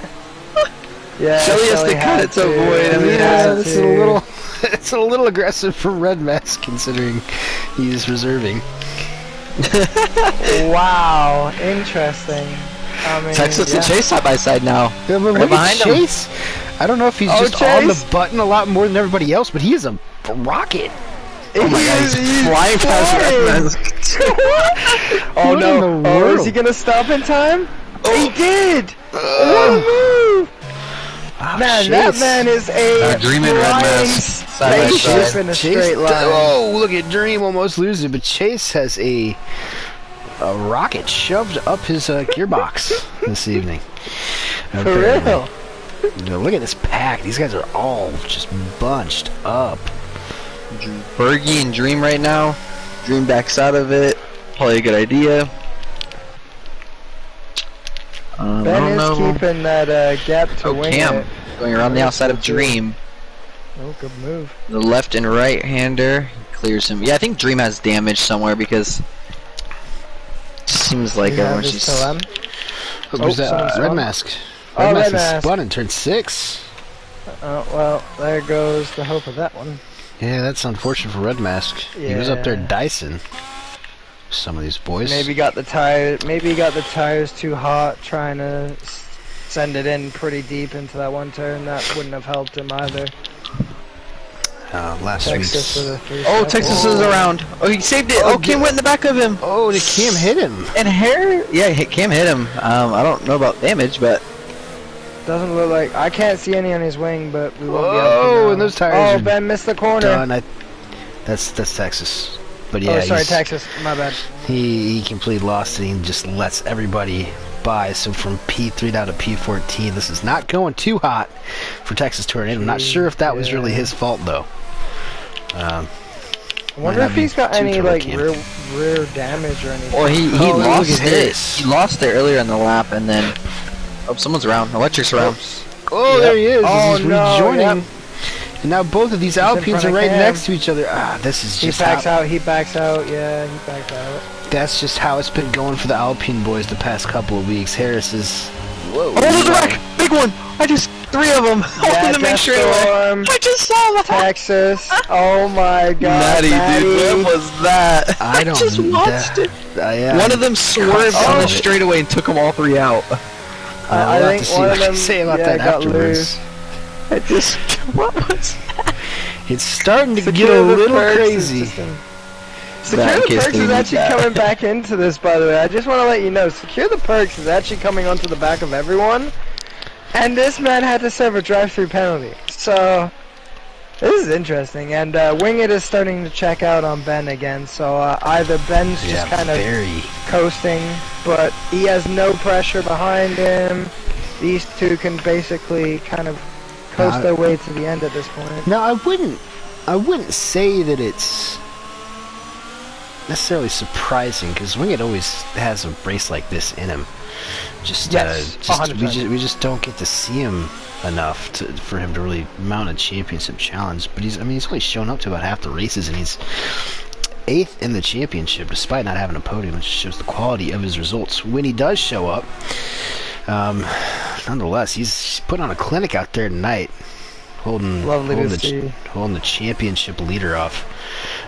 Yeah,
Shelly has to cut it to avoid. I mean,
this is a little. It's a little aggressive from Red Mask considering he's reserving.
Wow, interesting. I mean,
Texas and Chase side by side now.
Yeah, but look at Chase. I don't know if he's just on the button a lot more than everybody else, but he is a rocket.
Oh my god, he's flying past Red Mask.
Oh no! Oh, is he gonna stop in time? He did! What a move! Man, that man is a
Dream and Red Mask side by side
in a straight line.
Oh, look at Dream almost losing, but Chase has a rocket shoved up his gearbox this evening.
For real?
Look at this pack. These guys are all just bunched up.
Bergie and Dream right now. Dream backs out of it. Probably a good idea.
Ben is keeping that gap to wing
Cam
it.
going around the outside of Dream.
Oh, good move.
The left and right hander clears him. Yeah, I think Dream has damage somewhere because it seems like everyone's just.
Who's that? Red Mask. Red Mask is spun in turn 6.
Well, there goes the hope of that one.
Yeah, that's unfortunate for Red Mask.
Yeah.
He was up there dicing some of these boys.
Maybe got the tire. Maybe he got the tires too hot, trying to send it in pretty deep into that one turn. That wouldn't have helped him either.
Last week's.
Oh, Texas is around. Oh, he saved it. Oh, Cam went in the back of him.
Oh, did Cam hit him?
And yeah, Cam hit him. I don't know about damage, but
doesn't look like. I can't see any on his wing, but we won't be able to
know.
know.
And those tires.
Oh, Ben missed the corner.
Done. That's Texas. But yeah,
oh, sorry, Texas. My bad.
He completely lost it. He just lets everybody by. So from P3 down to P14, this is not going too hot for Texas Tornado. I'm not sure if that was really his fault though.
I wonder if he's got any like rear damage or anything.
Well, he lost it. He lost it earlier in the lap, and then someone's around. Electric's around.
Oh, there he is.
Oh,
he's
no,
rejoining. And now both of these Alpines are right next to each other. This is just
he backs out. He backs out. Yeah, he backs out.
That's just how it's been going for the Alpine boys the past couple of weeks. Harris is.
Whoa! Oh, there's a wreck! Big one! I just 3 of them.
Yeah,
to make sure. I just saw that.
Texas. Oh my God,
Matty, dude, what was that?
I don't.
just watched it.
Yeah,
one of them swerved on the straightaway and took them all 3 out.
I think one of them
say about that afterwards.
I just. What was that?
It's starting to get a little crazy.
Secure the Perks is actually coming back into this, by the way. I just want to let you know, Secure the Perks is actually coming onto the back of everyone. And this man had to serve a drive-through penalty. So, this is interesting. And Wingett is starting to check out on Ben again. So, either Ben's just kind of coasting, but he has no pressure behind him. These two can basically kind of coast their way to the end at this point.
No, I wouldn't I wouldn't say that it's necessarily surprising, because Wingate always has a race like this in him.
Yes,
We just don't get to see him enough for him to really mount a championship challenge. But he's only shown up to about half the races, and he's 8th in the championship despite not having a podium, which shows the quality of his results when he does show up. Nonetheless, he's put on a clinic out there tonight, holding the championship leader off,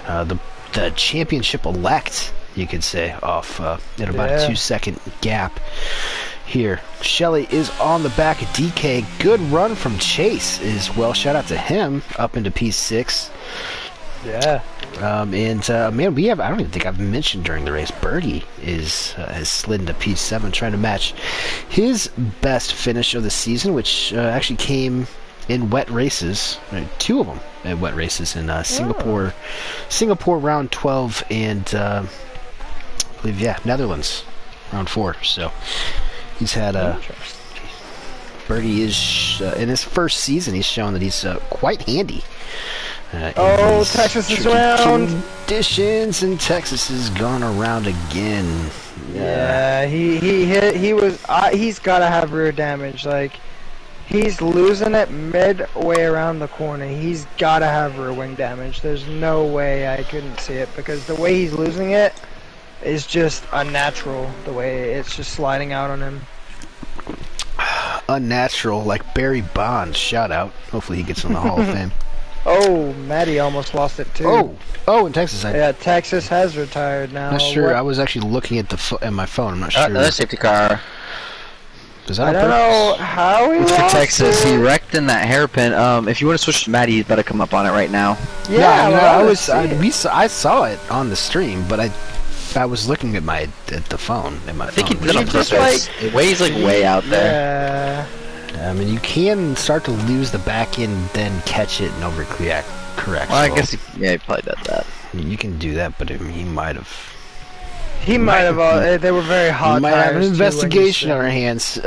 the championship elect, you could say, off at about a 2-second gap here. Shelley is on the back of DK. Good run from Chase as well. Shout out to him, up into P6.
Yeah.
Man, I don't even think I've mentioned during the race, Birdie has slid into P7, trying to match his best finish of the season, which actually came in wet races, right? 2 of them at wet races in Singapore round 12, and I believe Netherlands round 4. So he's had Birdie is in his first season. He's shown that he's quite handy.
Texas is around.
Conditions, and Texas has gone around again.
Yeah, he's got to have rear damage. Like, he's losing it midway around the corner. He's got to have rear wing damage. There's no way I couldn't see it, because the way he's losing it is just unnatural. The way it's just sliding out on him.
Unnatural, like Barry Bonds. Shout out. Hopefully he gets in the Hall of Fame.
Oh, Maddie almost lost it too.
Oh, in Texas.
Yeah, Texas has retired now.
Not sure. I was actually looking at my phone. I'm not sure.
Another safety car.
I don't know how he
lost
for
Texas. He wrecked in that hairpin. If you want to switch to Maddie, he's better come up on it right now.
Yeah,
I saw it on the stream, but I was looking at the phone.
I think he did it on purpose. It weighs like way out there.
I mean, you can start to lose the back end, then catch it and overcorrect. Correct.
Well, I guess he probably did that.
You can do that, but I mean, he might have.
They were very hot.
We might have an investigation on our hands.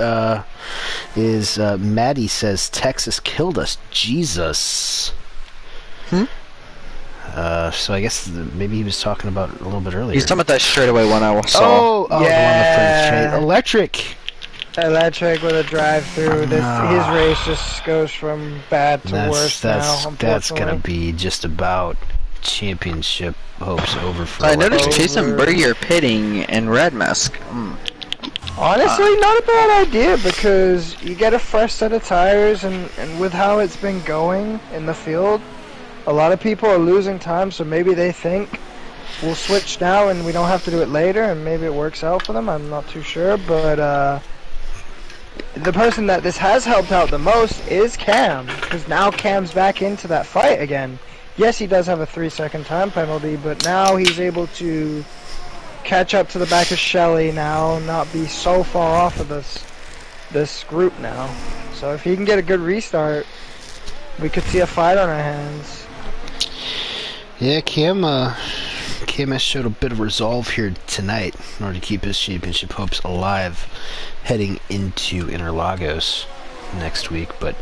Maddie says Texas killed us? Jesus. So I guess maybe he was talking about it a little bit earlier.
He's talking about that straightaway one I saw.
Oh, yeah. The one Electric
with a drive-through. His race just goes from bad to worse now.
That's gonna be just about championship hopes over for.
I noticed Chase and Birdie are pitting in red mask.
Honestly, not a bad idea, because you get a fresh set of tires, and with how it's been going in the field, a lot of people are losing time, so maybe they think we'll switch now and we don't have to do it later, and maybe it works out for them. I'm not too sure, but the person that this has helped out the most is Cam, because now Cam's back into that fight again. Yes, he does have a 3-second time penalty, but now he's able to catch up to the back of Shelley now, not be so far off of this group now. So if he can get a good restart, we could see a fight on our hands.
Yeah, Cam has showed a bit of resolve here tonight in order to keep his championship hopes alive heading into Interlagos next week, but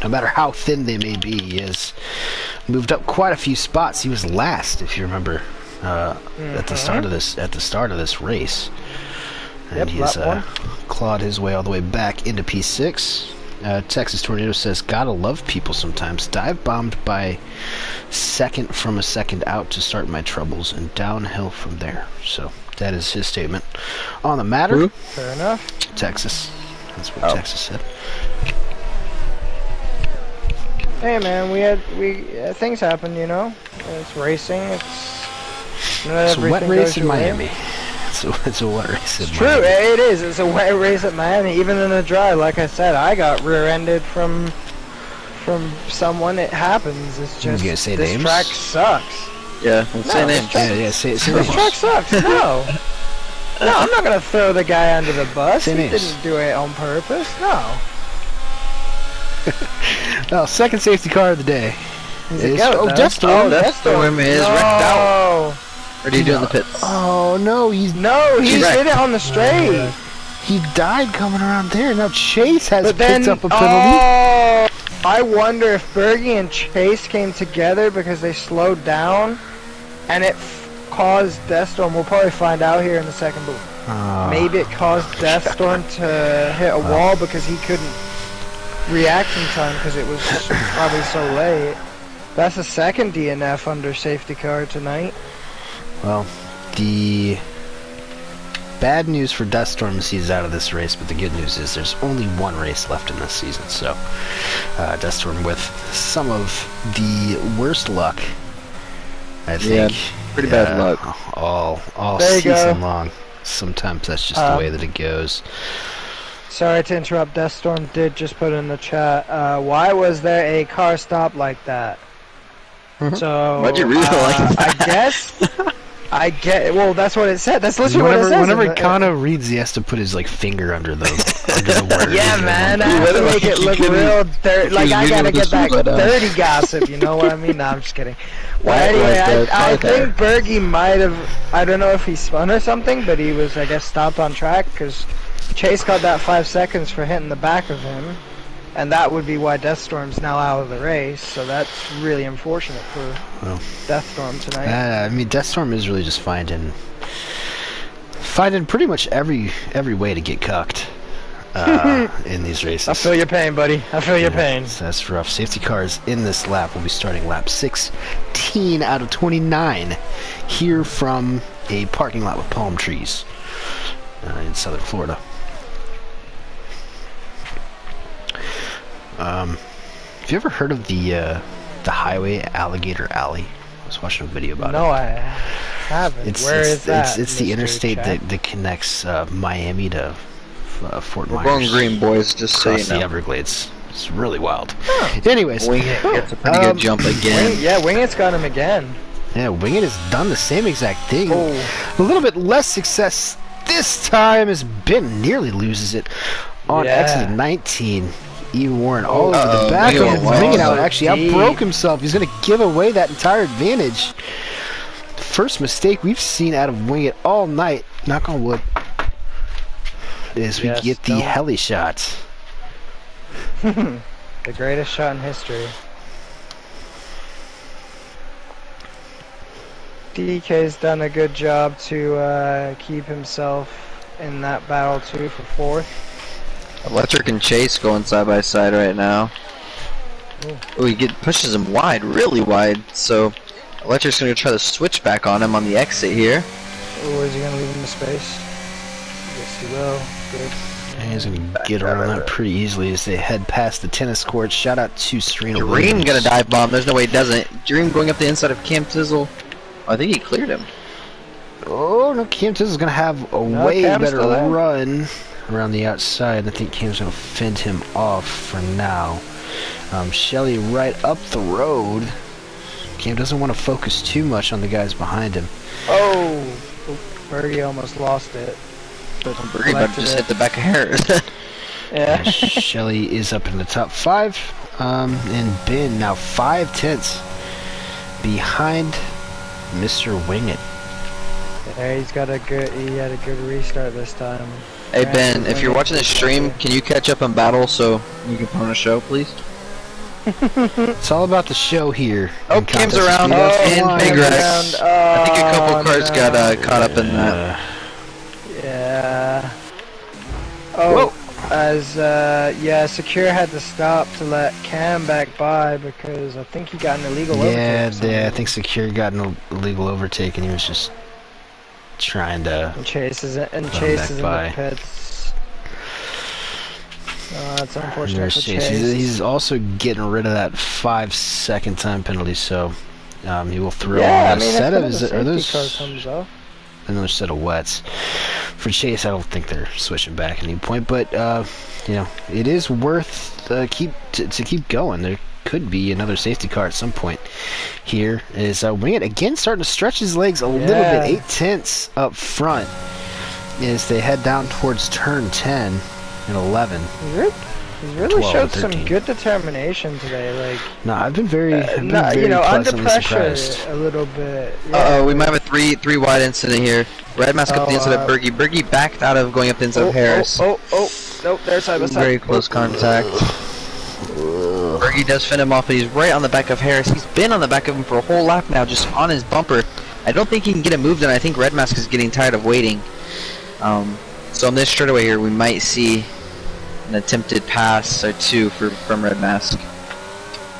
no matter how thin they may be, he has moved up quite a few spots. He was last, if you remember, at the start of this race, and he's clawed his way all the way back into P6. Texas Tornado says, "Gotta love people sometimes. Dive bombed by second from a second out to start my troubles, and downhill from there." So that is his statement on the matter.
Fair enough.
Texas. That's what Texas said.
Hey man, things happen, you know. It's racing. It's
a wet race in Miami. It's a wet race in Miami.
True, it is. It's a wet race at Miami. Even in the dry, like I said, I got rear-ended from someone. It happens. It's just
you gonna say
this
names?
Track sucks.
Yeah, say names.
Say
This
names.
track sucks. No, I'm not gonna throw the guy under the bus.
Say
He
names.
didn't do it on purpose. No.
Well, second safety car of the day.
Deathstorm
is wrecked out. Or do you do in the pits?
Oh no, he
hit it on the straight.
He died coming around there. Now Chase has picked up a penalty.
I wonder if Bergie and Chase came together because they slowed down, and it caused Deathstorm. We'll probably find out here in a second, but maybe it caused Deathstorm to hit a wall because he couldn't react in time because it was probably so late. That's the second DNF under safety car tonight.
Well, the bad news for Deathstorm is he's out of this race, but the good news is there's only one race left in this season. So Deathstorm with some of the worst luck, I think.
Yeah, pretty bad luck.
All
There you
season
go.
long. Sometimes that's just the way that it goes.
Sorry to interrupt. Deathstorm did just put in the chat. Why was there a car stop like that? So
Why'd you really like that?
I get. Well, that's what it said. That's literally what it says.
Whenever Kano reads, he has to put his like finger under the word.
Yeah, man. I have to make it look real dirty. Like I gotta get that dirty gossip. You know what I mean? Nah, I'm just kidding. Well, anyway, I think Bergie might have. I don't know if he spun or something, but he was, I guess, stopped on track because Chase got that 5 seconds for hitting the back of him, and that would be why Deathstorm's now out of the race. So that's really unfortunate for Deathstorm tonight.
I mean, Deathstorm is really just finding pretty much every way to get cucked in these races.
I feel your pain, buddy. I feel your pain.
So that's rough. Safety cars in this lap will be starting lap 16 out of 29 here from a parking lot with palm trees in southern Florida. Have you ever heard of the highway Alligator Alley? I was watching a video about it.
No, I haven't. Where is that?
It's the interstate that connects Miami to Fort Myers.
We're going green, boys, just so
Across
you know.
the Everglades. It's really wild. Anyways.
Wing It gets a pretty good jump again.
Wing It's got him again.
Yeah, Wing It has done the same exact thing.
Oh.
A little bit less success this time as Ben nearly loses it on exit 19. E. Warren all over the back of him. Wing It out. Actually outbroke himself. He's going to give away that entire advantage. First mistake we've seen out of Wing It all night. Knock on wood. Is we get the heli shots.
The greatest shot in history. DK's done a good job to keep himself in that battle too for fourth.
Electric and Chase going side by side right now. Oh, he pushes him wide, really wide. So Electric's going to try to switch back on him on the exit here.
Oh, is he going to leave him the space? Yes, he will. Good.
And he's going to get around that pretty easily as they head past the tennis courts. Shout out to Serena
Dream
Williams.
got a dive bomb. There's no way he doesn't. Dream going up the inside of Cam Tizzle. I think he cleared him.
Oh, no, Cam Tizzle's going to have a way better run around the outside. I think Cam's going to fend him off for now. Shelly right up the road. Cam doesn't want to focus too much on the guys behind him.
Oh, Bergie almost lost it.
Bergie about to just hit the back of Harris.
Yeah.
Shelly is up in the top 5. And Ben now 5/10 behind Mr. Wing It.
Yeah, he had a good restart this time.
Hey Ben, if you're watching this stream, can you catch up on battle so you can put on a show, please?
It's all about the show here.
Oh, Cam's around in Big Rex. I think a couple cars got caught up in that.
Yeah. Oh, Secure had to stop to let Cam back by because I think he got an illegal overtake.
Yeah, I think Secure got an illegal overtake and he was just trying to
Chase is in the pits. It's unfortunate for Chase.
He's also getting rid of that 5-second time penalty, so he will throw on a set of another set of wets. For Chase, I don't think they're switching back at any point, but you know, it is worth to keep going. There could be another safety car at some point. Here is Wing It again starting to stretch his legs a little bit. 8/10 up front as they head down towards turn 10 and 11.
He's really showed some good determination today. Like,
no, I've been very
under pressure
surprised.
a little bit.
We might have a three wide incident here. Red Mask up the inside of Bergie. Bergie backed out of going up the inside of Harris.
Nope, they're side by side.
Very close contact. Bergie Bergie does fend him off, but he's right on the back of Harris. He's been on the back of him for a whole lap now, just on his bumper. I don't think he can get a move done. I think Red Mask is getting tired of waiting. So on this straightaway here, we might see an attempted pass or two from Red Mask.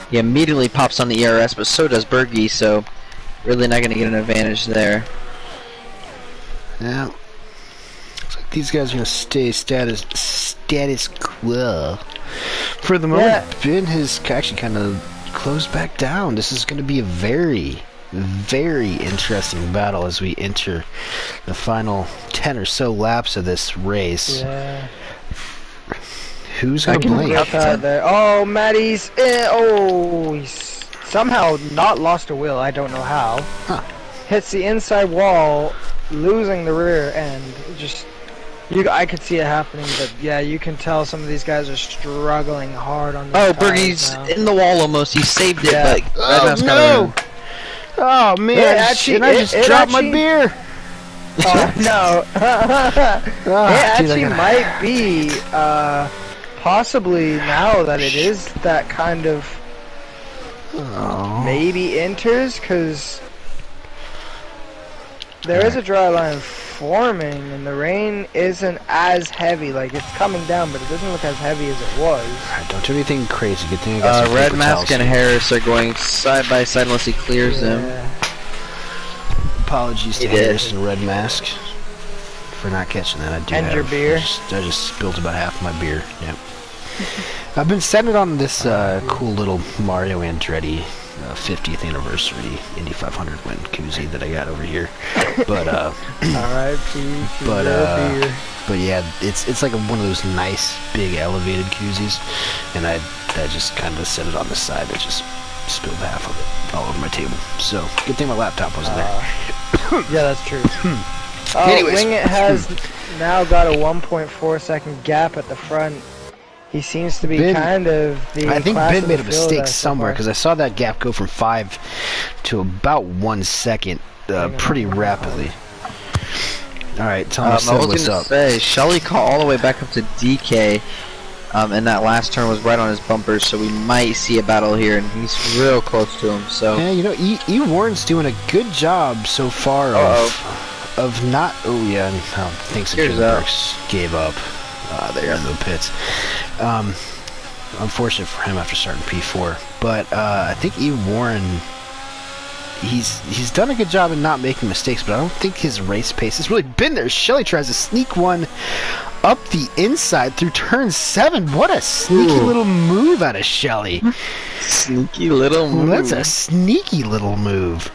He immediately pops on the ERS, but so does Bergie, so really not going to get an advantage there.
Yeah. Looks like these guys are going to stay status quo. For the moment, Ben has actually kind of closed back down. This is going to be a very, very interesting battle as we enter the final 10 or so laps of this race.
Yeah.
Who's going to blink?
Oh, Matty's he's somehow not lost a wheel. I don't know how.
Huh.
Hits the inside wall, losing the rear end. Just I could see it happening, but yeah, you can tell some of these guys are struggling hard on the
Bergie's in the wall almost. He saved it, but
oh no! Oh man! I just dropped my beer.
Oh no! It actually might be possibly now that it is that kind of maybe enters, because there is a dry line forming and the rain isn't as heavy. Like, it's coming down, but it doesn't look as heavy as it was.
Alright, don't do anything crazy. Good thing I got some
Red Mask and Harris are going side by side unless he clears them.
Apologies to Harris and Red Mask for not catching that. I do
and
have,
your beer.
I just spilled about half my beer. Yep. I've been setting it on this cool little Mario Andretti 50th anniversary Indy 500 win koozie that I got over here. But but yeah, it's like one of those nice big elevated koozies, and I just kind of set it on the side. I just spilled half of it all over my table. So good thing my laptop wasn't there.
Yeah, that's true.
Anyways.
Wingit has now got a 1.4 second gap at the front. He seems to be kind of the.
I think Ben made a mistake somewhere, because I saw that gap go from 5 to about 1 second pretty rapidly. Alright, tell me what's up.
Shelly caught all the way back up to DK, and that last turn was right on his bumper, so we might see a battle here, and he's real close to him. So
yeah, you know, E. Warren's doing a good job so far of not. Oh yeah, I think some Brooks gave up. There in the pits. Unfortunate for him after starting P4, but I think E. Warren, he's done a good job in not making mistakes, but I don't think his race pace has really been there. Shelly tries to sneak one up the inside through turn 7. What a sneaky little move out of Shelly.
Sneaky little move.
That's a sneaky little move.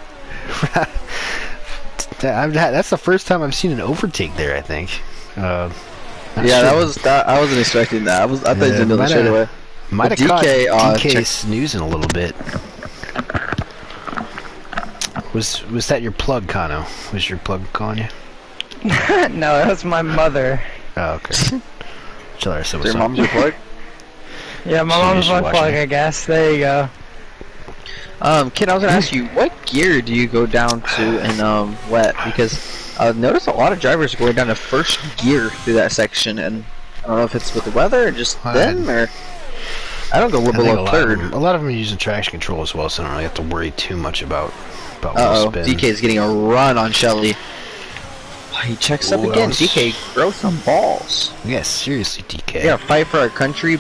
That's the first time I've seen an overtake there, I think.
Yeah, I wasn't expecting that. I thought he was gonna do it straight away.
Might have caught DK snoozing a little bit. Was that your plug, Kano? Was your plug calling you?
No, that was my mother.
Oh, okay. Tell her so.
Your mom's your plug?
Yeah, my mom's my plug, I guess. There you go.
Kid, I was gonna ask you, what gear do you go down to in wet? Because I've noticed a lot of drivers are going down to first gear through that section, and I don't know if it's with the weather or just them, or I don't go below third.
A lot of them are using traction control as well, so I don't really have to worry too much about wheel spin.
DK is getting a run on Shelly. Oh, he checks up again. DK, grow some balls.
Yeah, seriously, DK.
Yeah, fight for our country.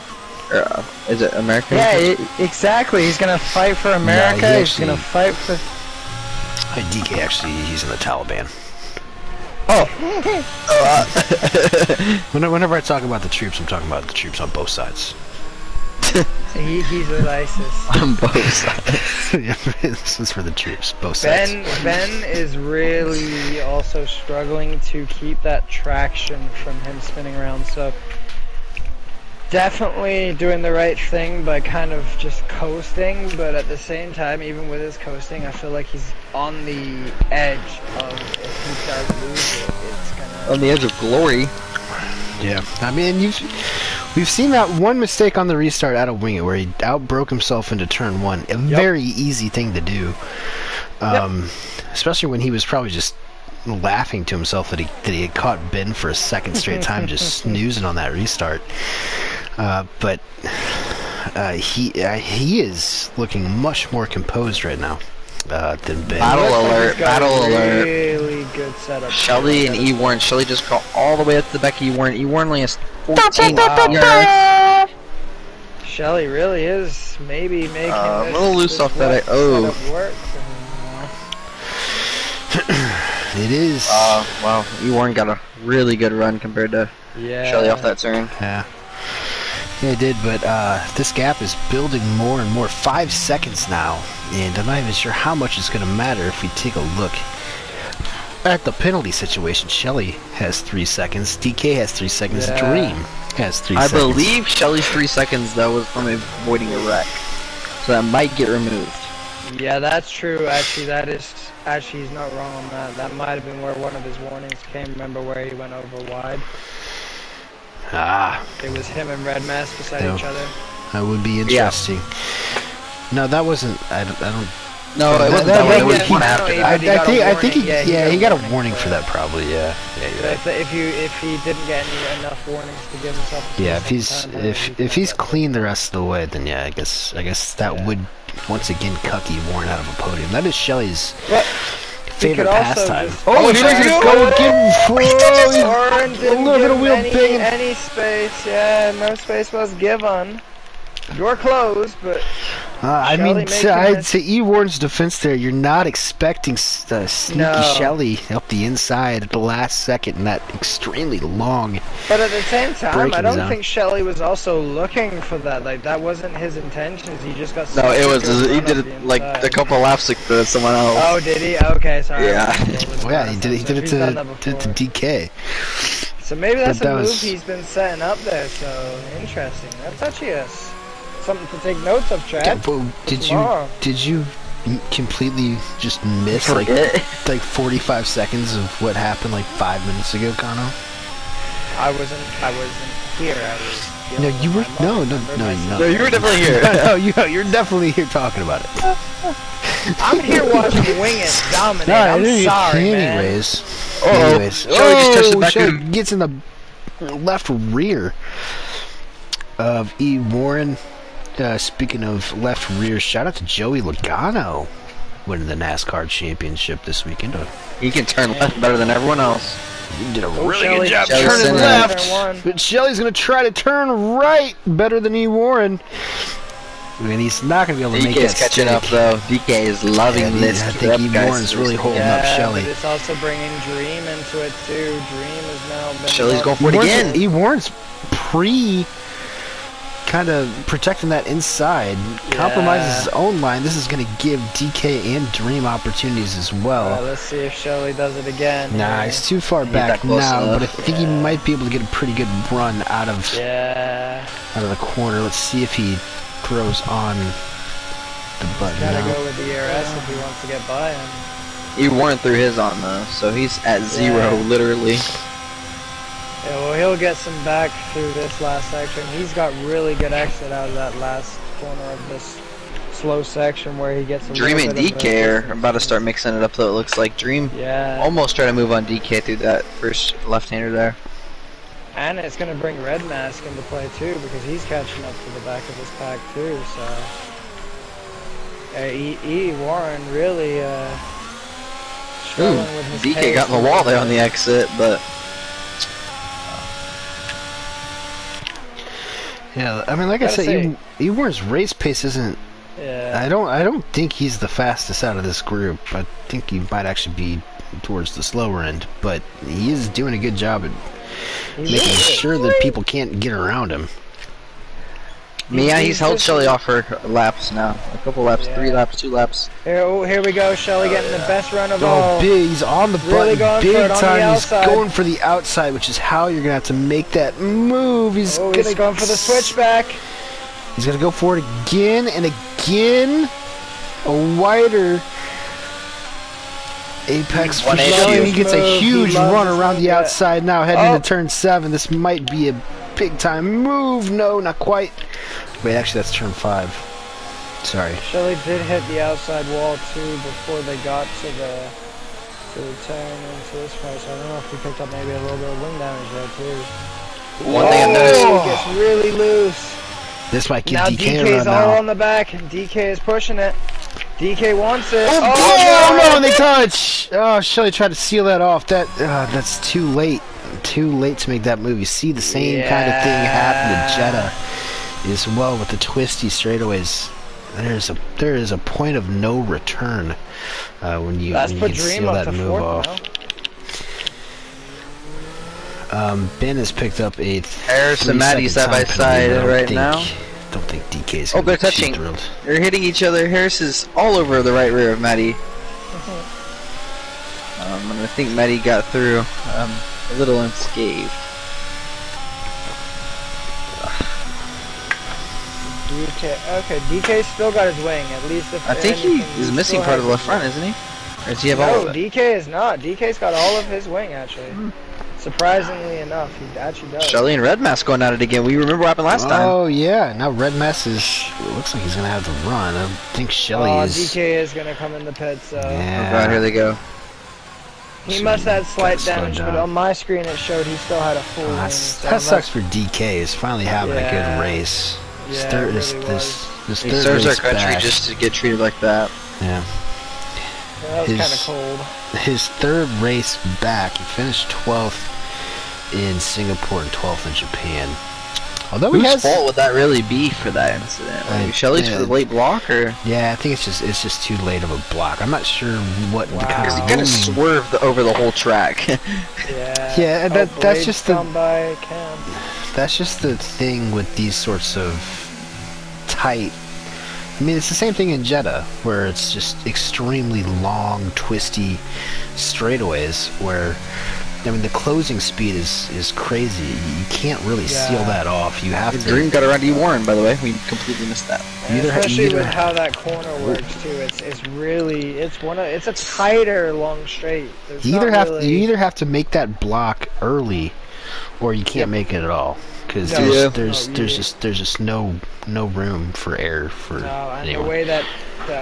Is it America?
Yeah, exactly. He's gonna fight for America.
Yeah,
he's gonna fight for.
DK actually, he's in the Taliban.
Oh.
Whenever I talk about the troops, I'm talking about the troops on both sides.
He's with ISIS.
On both sides.
Yeah, this is for the troops, both sides.
Ben is really also struggling to keep that traction from him spinning around, so definitely doing the right thing by kind of just coasting, but at the same time, even with his coasting, I feel like he's on the edge of, if he does lose it, it's gonna...
On the edge of glory.
Yeah, I mean, we've seen that one mistake on the restart out of Wingit where he outbroke himself into turn 1. A very easy thing to do, especially when he was probably just laughing to himself that he had caught Ben for a second straight time just snoozing on that restart. But he is looking much more composed right now than Ben.
Battle alert! Battle alert!
Really good setup.
Shelly and E. Warren. Shelly just got all the way up to the back of E. Warren. E. Warren only has 14 yards.
Shelly really is maybe making
A
this,
little loose
this
off that.
setup work.
It is.
Wow. E. Warren got a really good run compared to Shelly off that turn.
Yeah. Yeah, it did, but this gap is building more and more. 5 seconds now, and I'm not even sure how much it's going to matter if we take a look at the penalty situation. Shelly has 3 seconds, DK has 3 seconds, Dream has 3 seconds.
I believe Shelly's 3 seconds, though, was from avoiding a wreck, so that might get removed.
Yeah, that's true. Actually, he's not wrong on that. That might have been where one of his warnings came. Remember where he went over wide? It was him and Red Mask beside each other.
That would be interesting. Yeah. No, that wasn't. I don't.
No, it wasn't that way. It was one after that.
I think he got a warning for that probably. Yeah.
If he didn't get enough warnings to give himself.
If he's clean the rest of the way, then yeah, I guess that would once again cuck Warren out of a podium. That is Shelly's favorite pastime.
Oh,
he's going to go give
Warren didn't
a little bit of wheel bang.
Any space, yeah, no space was given. You're close, but
I mean, to E. Warren's defense there, you're not expecting sneaky Shelly up the inside at the last second in that extremely long.
But at the same time, I don't think Shelly was also looking for that. Like, that wasn't his intentions. He just got.
No, it was. He did it like a couple laps to someone else.
Oh, did he? Okay, sorry.
Yeah.
Well, yeah, he did it to DK.
So maybe that's a move he's been setting up there. So interesting. That's actually something to take notes of, Chad.
Yeah, did you completely just miss like 45 seconds of what happened like 5 minutes ago, Kano?
I wasn't here.
No, you were. No,
you were definitely here.
No, you're definitely here talking about it.
I'm here watching Wing It dominate. I'm sorry, man.
Anyways,
Shelly
gets in the left rear of E. Warren. Speaking of left rear, shout out to Joey Logano winning the NASCAR championship this weekend.
He can turn left better than everyone else.
He did a really good job turning left, but Shelly's going to try to turn right better than E. Warren. And he's not going to be able to make that stick.
DK is catching up, though. DK is loving this.
I think E. Warren's really holding up Shelly.
But it's also bringing Dream into it, too. Dream is now...
Shelly's going for it again.
E. Warren's kind of protecting that inside, compromises his own line. This is going to give DK and Dream opportunities as well.
Let's see if Shelly does it again.
Nah, he's too far back now, but I think he might be able to get a pretty good run out of the corner. Let's see if he throws on the button.
Gotta go with the ERS if he wants to get by him.
He Warren threw his on though, so he's at zero literally.
Yeah, well, he'll get some back through this last section. He's got really good exit out of that last corner of this slow section where he gets a
Dream and DK are about to start mixing it up, though. It looks like Dream almost trying to move on DK through that first left-hander there.
And it's going to bring Red Mask into play, too, because he's catching up to the back of his pack, too. So, E. Warren really struggling with his
DK
pace.
got in the wall there on the exit, but...
Yeah, I mean, like I said, E. Warren's race pace isn't.
Yeah.
I don't think he's the fastest out of this group. I think he might actually be towards the slower end, but he is doing a good job at making sure that people can't get around him.
Yeah, he's held Shelly off for laps now. A couple laps, 3 laps, 2 laps.
Here we go, Shelly getting the best run of all.
He's on the button big time. He's going for the outside, which is how you're going to have to make that move. He's going
for the switchback.
He's going to go for it again and again. A wider apex for Shelly. He gets a huge run around the outside now, heading into turn 7. This might be a big time move. No, not quite. Wait, actually, that's turn 5. Sorry.
Shelly did hit the outside wall too before they got to the turn into this place. I don't know if he picked up maybe a little bit of wing damage there too.
One thing I noticed.
He gets really loose.
This might give
Now
DK a
DK's
run
all
now.
on the back, and DK is pushing it. DK wants it.
Oh, no, they touch! Oh, Shelly tried to seal that off. That's too late. Too late to make that move. You see the same kind of thing happen to Jetta as well with the twisty straightaways. There is a point of no return when you can seal that move off. Ben has picked up a
Harris and Maddie side by side right now.
Don't think DK's
they're touching. They're hitting each other. Harris is all over the right rear of Maddie. And I think Maddie got through a little unscathed.
DK still got his wing, at least if
I think he is missing part of the left front, isn't he? Or does he have all of it?
DK is not. DK's got all of his wing, actually. Surprisingly enough, he actually does.
Shelly and Red Mask going at it again. We remember what happened last time.
Oh, yeah. Now Red Mask it looks like he's going to have to run. I think Shelly is...
DK is going to come in the pit, so...
Yeah.
Oh, God, here they go.
He must have slight damage, but on my screen it showed he still had a full wing.
That sucks for DK. He's finally having a good race.
Yeah,
he serves our country just to get treated like that.
Yeah.
That was kind of cold.
His third race back, he finished 12th in Singapore and 12th in Japan. Although
whose fault would that really be for that incident? Like Shelly's for the late block, or?
Yeah, I think it's just too late of a block. I'm not sure what
because he kind of swerved over the whole track.
Yeah, that's just that's just the thing with these sorts of tight. I mean, it's the same thing in Jeddah, where it's just extremely long, twisty straightaways, where, I mean, the closing speed is crazy. You can't really seal that off. You have to...
Green got around E. Warren, by the way. We completely missed that.
Especially with how that corner works, too. It's really... It's a tighter long straight.
You either have to make that block early, or you can't make it at all. Because there's just no room for error for anyone.
The way that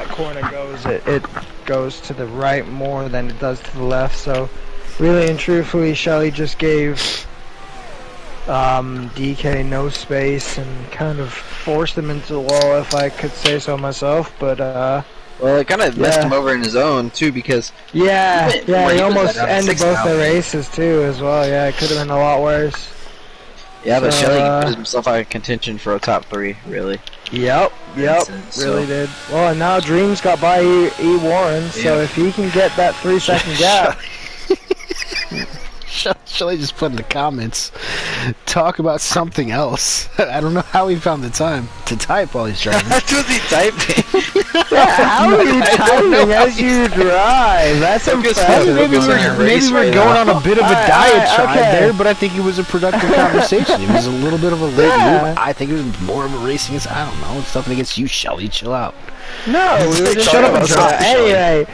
corner goes, it goes to the right more than it does to the left. So, really and truthfully, Shelly just gave DK no space and kind of forced him into the wall, if I could say so myself. But
well, it kind of messed him over in his own too, because
he almost ended both the races too as well. Yeah, it could have been a lot worse.
Yeah, but Shelly put himself out of contention for a top 3, really.
Yep, really did. Well, and now Dreams got by E. Warren, so if he can get that 3-second gap...
Shelly just put in the comments, talk about something else. I don't know how he found the time to type while he's driving.
That's what he typing.
How are you typing as you drive? That's impressive.
Maybe we're going on a bit of a diatribe there, but I think it was a productive conversation. It was a little bit of a late move. I think it was more of a racing. I don't know. It's nothing against you, Shelly. Chill out.
No, we were just
shut up and drop.
Anyway.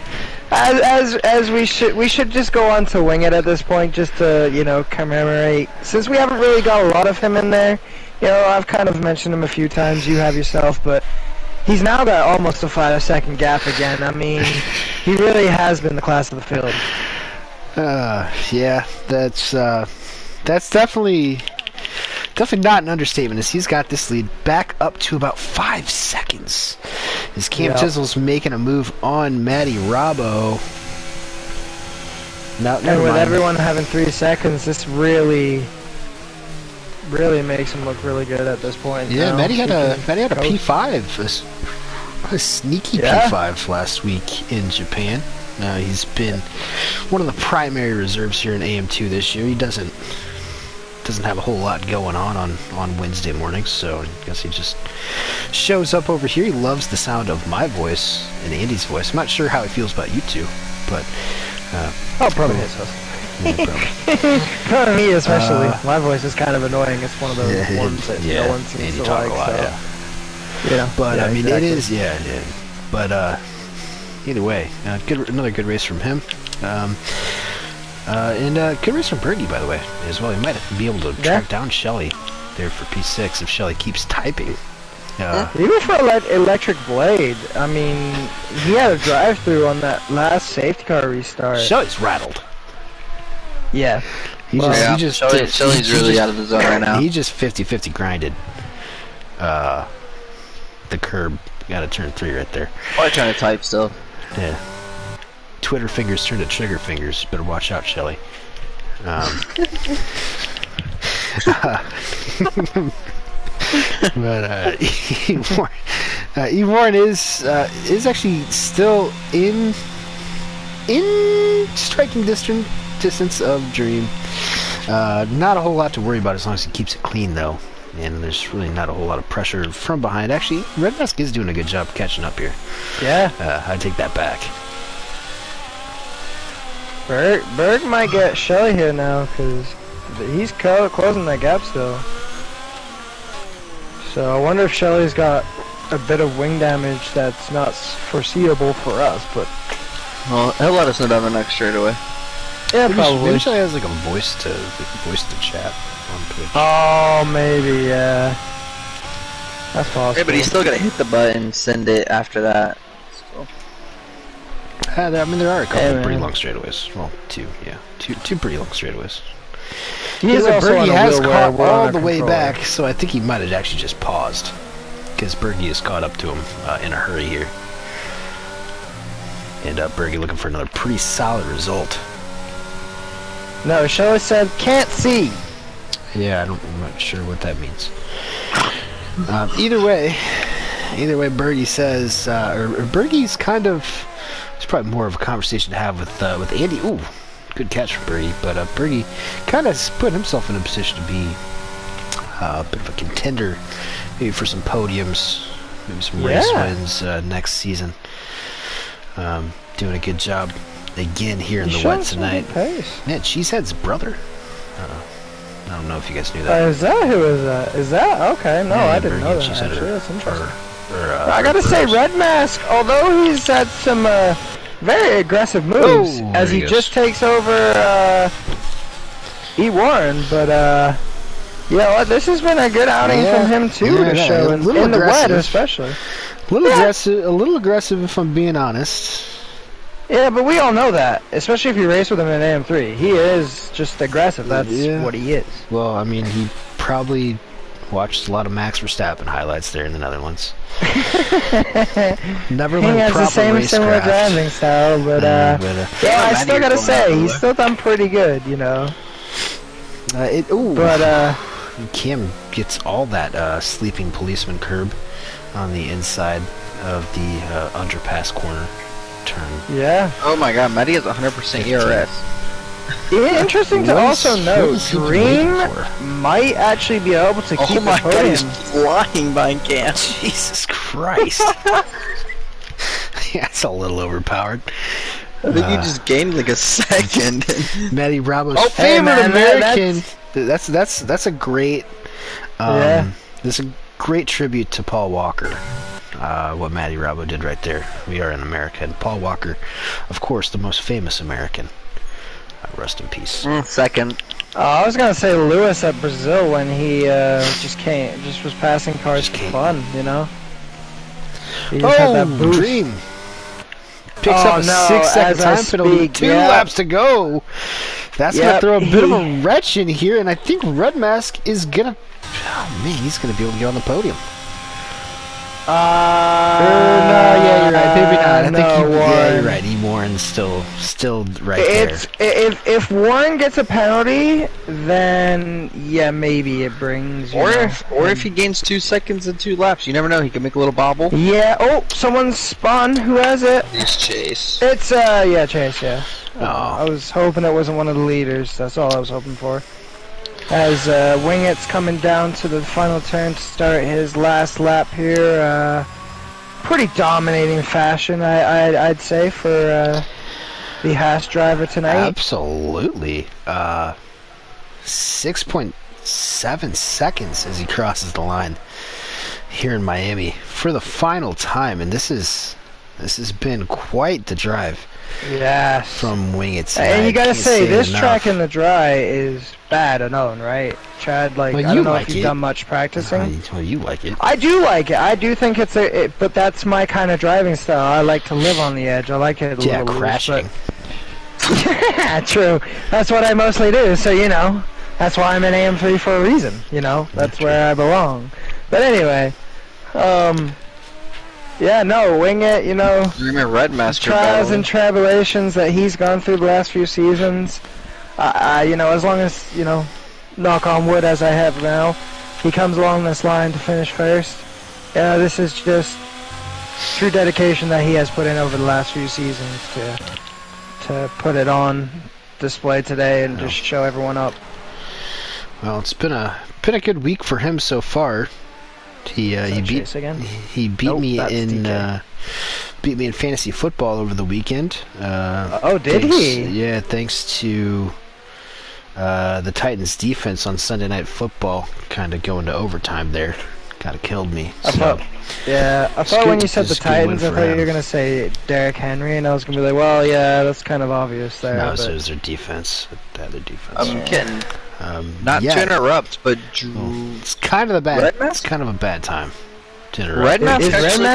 As we should just go on to Wing It at this point, just to commemorate, since we haven't really got a lot of him in there. I've kind of mentioned him a few times, you have yourself, but he's now got almost a 5-second gap again. I mean, he really has been the class of the field.
Yeah, that's definitely not an understatement, as he's got this lead back up to about 5 seconds. As Cam Chisel's making a move on Matty Robbo.
And with everyone having 3 seconds, this really makes him look really good at this point.
Yeah, Matty had a P5, a sneaky P5 last week in Japan. He's been one of the primary reserves here in AM2 this year. He doesn't have a whole lot going on Wednesday mornings, so I guess he just shows up over here. He loves the sound of my voice and Andy's voice. I'm not sure how he feels about you two, but
probably his house. Probably me especially. My voice is kind of annoying. It's one of those ones that no one seems to like. A lot,
but I mean, it is But either way, another good race from him. And good race from Bergie, by the way, as well. He might be able to track down Shelly there for P6 if Shelly keeps typing.
Even for Electric Blade, I mean, he had a drive-through on that last safety car restart.
Shelly's rattled.
Yeah.
Shelly's really out of the zone right now.
He just 50-50 grinded. the curb. You gotta turn 3 right there.
I'm trying to type still.
Yeah. Twitter fingers turn to trigger fingers. Better watch out, Shelly. But Evorn is actually still in striking distance of Dream. Not a whole lot to worry about as long as he keeps it clean, though. And there's really not a whole lot of pressure from behind. Actually, Red Mask is doing a good job catching up here.
Yeah.
I take that back.
Berg might get Shelly here now, because he's closing that gap still. So I wonder if Shelly's got a bit of wing damage that's not foreseeable for us, but...
Well, he'll let us know down the next straightaway.
Yeah,
Maybe
probably.
Maybe Shelly has like a voice to chat on Twitch.
Oh, maybe, yeah. That's possible.
Yeah, but he's still gotta hit the button, send it after that. So.
I mean, there are a couple of pretty long straightaways. Well, 2, yeah. Two pretty long straightaways.
He
has caught all the way back, so I think he might have actually just paused. Because Bergie has caught up to him in a hurry here. And Bergie looking for another pretty solid result.
No, Shelly said, can't see.
Yeah, I'm not sure what that means. Either way, Bergie says, or Bergie's kind of, it's probably more of a conversation to have with Andy. Ooh, good catch from Bergie, but Bergie kind of put himself in a position to be a bit of a contender, maybe for some podiums, maybe some race wins next season. Doing a good job again here in the wet tonight. Man, Cheesehead's brother. I don't know if you guys knew that.
Is that who is that? Is that okay? No, I didn't know that. Actually, that's interesting. I gotta say, Red Mask, although he's had some very aggressive moves as he just takes over E. Warren, but yeah, this has been a good outing from him too to show in the wet, especially.
A little aggressive, if I'm being honest.
Yeah, but we all know that, especially if you race with him in AM3. He is just aggressive. That's what he is.
Well, I mean, he probably watched a lot of Max Verstappen highlights there in the Netherlands. Never learned
he has
proper
the same
racecraft.
similar driving style, but yeah, I still gotta say, he's still done pretty good, you know.
Cam gets all that sleeping policeman curb on the inside of the underpass corner turn.
Yeah.
Oh my god, Matty has 100% ERS.
Yeah, interesting to also note, Dream might actually be able to keep the podium.
God, he's flying by Cam.
Jesus Christ. Yeah, it's a little overpowered.
I think you just gained like a second.
Matty Bravo's favorite American. That's a great that's a great tribute to Paul Walker. What Matty Bravo did right there. We are in America, and Paul Walker, of course, the most famous American. Rest in peace.
Second.
I was gonna say Lewis at Brazil when he just was passing cars for fun, you know. He just had that boost.
Dream picks up a 6-second time penalty. 2 laps to go. That's gonna throw a bit of a wrench in here, and I think Red Mask is gonna. Oh man, he's gonna be able to get on the podium. No, yeah, you're right. Maybe not. I think you're right. Warren's still right there.
If Warren gets a penalty, then yeah, maybe it brings.
Or if he gains 2 seconds in 2 laps, you never know. He can make a little bobble.
Yeah. Oh, someone's spun. Who has it?
It's Chase.
It's Chase. Yeah. I was hoping it wasn't one of the leaders. That's all I was hoping for. As Wingett's coming down to the final turn to start his last lap here, pretty dominating fashion, I'd say, for the Haas driver tonight.
Absolutely. 6.7 seconds as he crosses the line here in Miami for the final time, and this has been quite the drive.
Yes.
From Wingett's.
And you gotta say, this track in the dry is bad known, right? Chad, like, I don't know if you've done much practicing.
Well, you like it.
I do like it. I do think it's but that's my kind of driving style. I like to live on the edge. I like it a little
crashing.
Yeah, true. That's what I mostly do. So, you know, that's why I'm in AM3 for a reason. You know, that's where I belong. But anyway, yeah, no, wing it. You know, trials and tribulations that he's gone through the last few seasons. You know, as long as knock on wood as I have now, he comes along this line to finish first. This is just true dedication that he has put in over the last few seasons to put it on display today and just show everyone up.
Well, it's been a good week for him so far. He beat me in fantasy football over the weekend.
Did he?
Yeah, thanks to the Titans defense on Sunday Night Football kind of going to overtime there. Kind of killed me.
I thought when you said the Titans, I thought you were going to say Derrick Henry, and I was going to be like, well, yeah, that's kind of obvious there.
No, it was their defense. Their defense.
I'm kidding. Not to interrupt, but
it's kind of it's kind of a bad time to interrupt.
Red Mask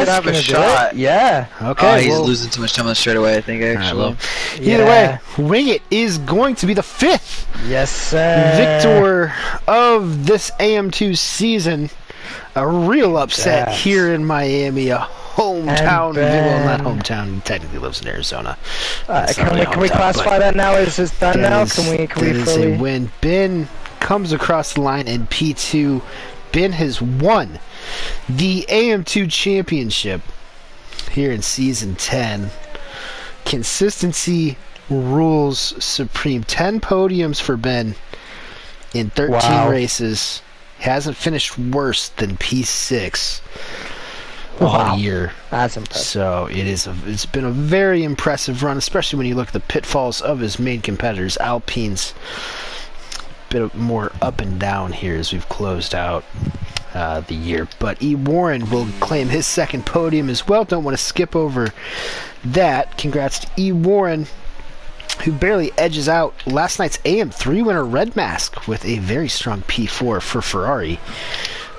have a shot.
Yeah.
Okay.
He's losing too much time on the straightaway, I think, actually.
Either way, Wing It is going to be the 5th victor of this AM2 season. A real upset here in Miami, a hometown. Well, not hometown. He technically lives in Arizona.
Can we classify that now? Is this done now? Can we fully...
a win. Ben comes across the line in P2. Ben has won the AM2 championship here in Season 10. Consistency rules supreme. 10 podiums for Ben in 13 races. Hasn't finished worse than P6 all year.
That's impressive.
So it's been a very impressive run, especially when you look at the pitfalls of his main competitors. Alpine's a bit more up and down here as we've closed out the year. But E. Warren will claim his second podium as well. Don't want to skip over that. Congrats to E. Warren, who barely edges out last night's AM3 winner Red Mask with a very strong P4 for Ferrari.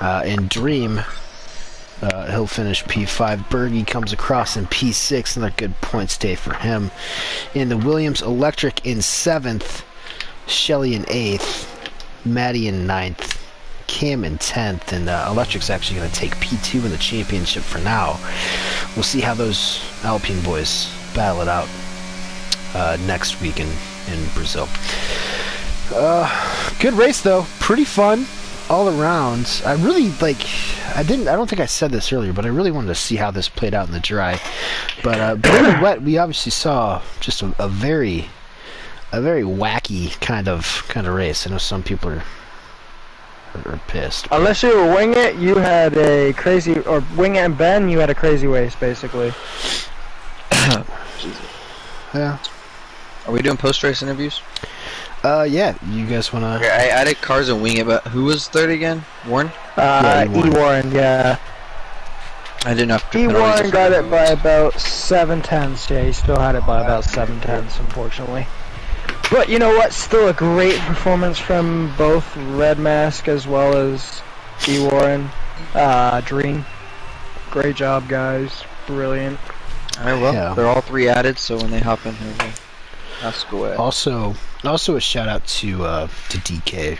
And Dream, he'll finish P5. Bergie comes across in P6, another good points day for him. In the Williams Electric in 7th, Shelly in 8th, Maddie in 9th, Cam in 10th, and Electric's actually going to take P2 in the championship for now. We'll see how those Alpine boys battle it out next week in Brazil. Good race though, pretty fun all around. I really I don't think I said this earlier, but I really wanted to see how this played out in the dry. But in the wet, we obviously saw just a very wacky kind of race. I know some people are pissed.
Unless you were Wing It, you had a crazy, or Wing It and Ben, you had a crazy race basically.
Yeah.
Are we doing post-race interviews?
Yeah. You guys wanna?
Okay, I added Cars and Wing It, but who was third again? Warren?
E. Warren, yeah.
I didn't know.
E. Warren got it by about 7/10. Yeah, he still had it by about 7/10, unfortunately. But you know what? Still a great performance from both Red Mask as well as E. Warren. Dream. Great job, guys. Brilliant.
Alright, well, they're all three added, so when they hop in here, we'll ask away.
Also a shout out to DK,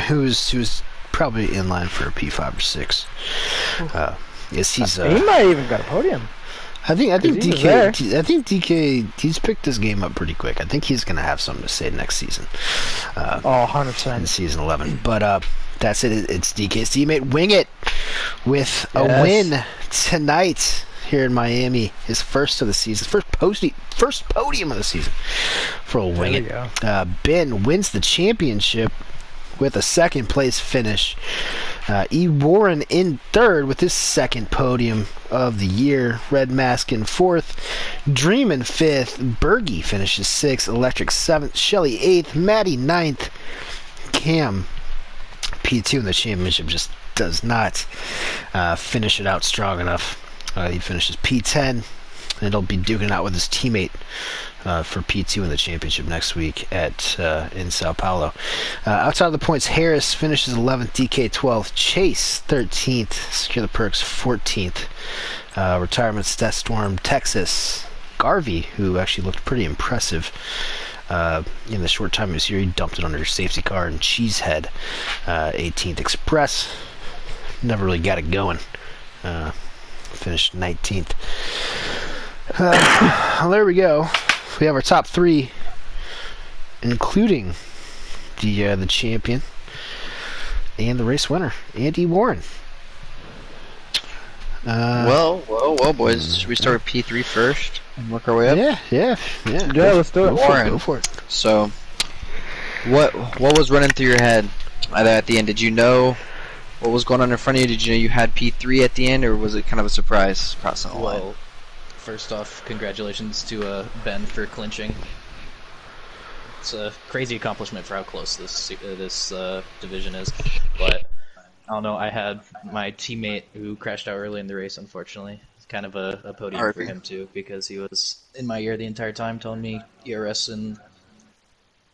who's probably in line for a P5 or 6. Yes, he's.
He might even got a podium.
I think DK. He's picked this game up pretty quick. I think he's gonna have something to say next season.
100%.
In season 11. But that's it. It's DK's teammate Wing It with a win tonight here in Miami. His first of the season, first podium of the season for old Wing It. Ben wins the championship with a second place finish. E. Warren in third with his second podium of the year. Red Mask in fourth. Dream in fifth. Bergie finishes sixth. Electric seventh. Shelly eighth. Maddie ninth. Cam P2 in the championship just does not finish it out strong enough. He finishes P10, and he'll be duking it out with his teammate for P2 in the championship next week in Sao Paulo. Outside of the points, Harris finishes 11th, DK 12th, Chase 13th, Secure the Perks 14th, Retirements, Death Storm, Texas, Garvey, who actually looked pretty impressive in the short time he was here. He dumped it under his safety car, and Cheesehead 18th, Express never really got it going. Finished 19th. There we go. We have our top 3, including the champion and the race winner, Andy Warren.
Well, boys. Should we start with P3 first and work our way up?
Yeah.
Let's do it.
Warren.
Go for it.
So, what was running through your head at the end? Did you know what was going on in front of you? Did you know you had P3 at the end, or was it kind of a surprise crossing the line?
Well, first off, congratulations to Ben for clinching. It's a crazy accomplishment for how close this division is, but I don't know. I had my teammate who crashed out early in the race. Unfortunately, it's kind of a podium for him too, because he was in my ear the entire time, telling me ERS and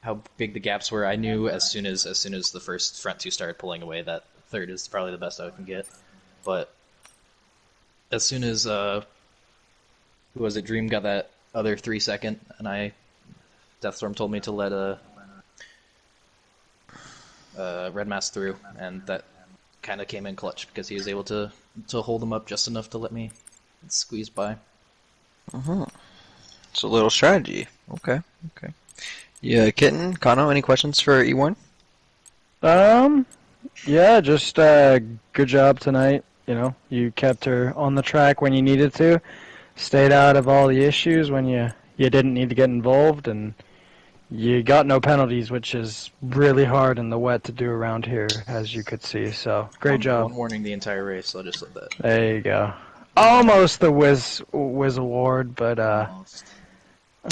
how big the gaps were. I knew as soon as the first front 2 started pulling away that third is probably the best I can get. But as soon as who was it? Dream got that other 3 second, and Deathstorm told me to let Red Mask through, and that kind of came in clutch because he was able to hold him up just enough to let me squeeze by.
It's a little strategy. Okay. Yeah, Kitten, Kano, any questions for E1?
Yeah, just good job tonight. You know, you kept her on the track when you needed to, stayed out of all the issues when you didn't need to get involved, and you got no penalties, which is really hard in the wet to do around here, as you could see. So, great job.
One warning the entire race, so I'll just let that.
There you go. Almost the Wiz award, but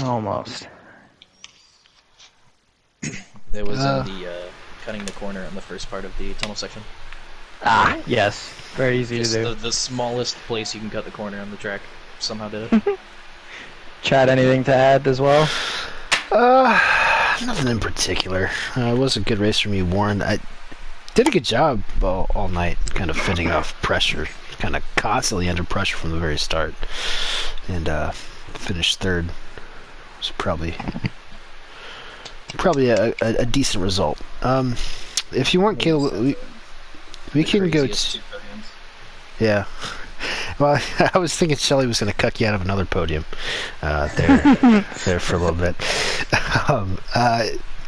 almost.
It was in the cutting the corner in the first part of the tunnel section.
Yes. Very easy to do.
The smallest place you can cut the corner on the track. Somehow did it.
Chad, anything to add as well?
Nothing in particular. It was a good race for me, Warren. I did a good job all night, kind of fending off pressure, kind of constantly under pressure from the very start, and finished 3rd. It was probably a decent result. If you want, Caleb, we can go. Yeah. Well, I was thinking Shelly was going to cuck you out of another podium there for a little bit.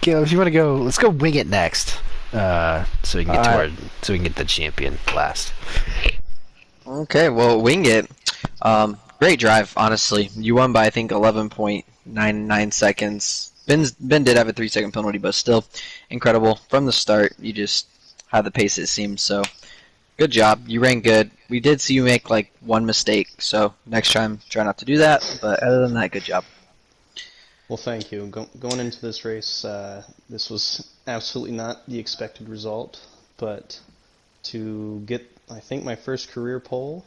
Caleb, if you want to go, let's go wing it next, so we can get so we can get the champion last.
Okay, well, wing it. Great drive, honestly. You won by I think 11.99 seconds. Ben did have a 3-second penalty, but still incredible from the start. You just had the pace, it seems. So good job. You ran good. We did see you make like one mistake, so next time try not to do that. But other than that, good job.
Well, thank you. Going into this race, this was absolutely not the expected result, but to get, I think, my first career pole,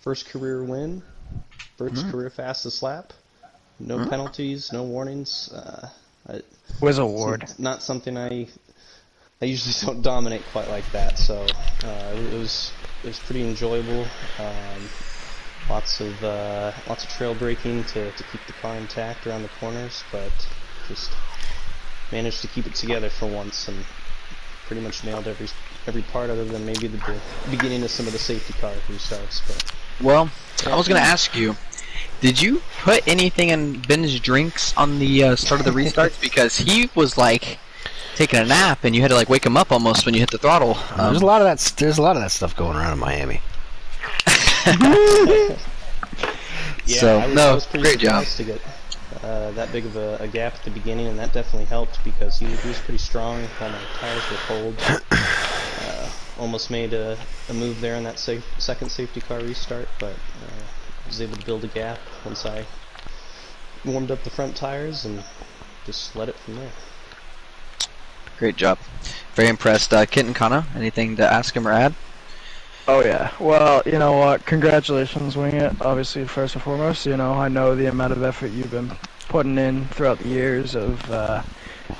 first career win, first career fastest lap, no penalties, no warnings.
Was award.
Not something I usually don't dominate quite like that, so it was pretty enjoyable. Lots of trail braking to keep the car intact around the corners, but just managed to keep it together for once and pretty much nailed every part other than maybe the beginning of some of the safety car restarts. But
well, I was gonna ask you, did you put anything in Ben's drinks on the start of the restarts? Because he was like taking a nap, and you had to like wake him up almost when you hit the throttle.
There's a lot of that. There's a lot of that stuff going around in Miami.
yeah,
so
I was pretty
great job
to get that big of a gap at the beginning, and that definitely helped because he was pretty strong while my tires were cold. Almost made a move there on that second safety car restart, but was able to build a gap once I warmed up the front tires and just let it from there.
Great job. Very impressed. Kit and Kana, anything to ask him or add?
Oh yeah. Well, you know what? Congratulations, Wing It. Obviously, first and foremost, you know, I know the amount of effort you've been putting in throughout the years of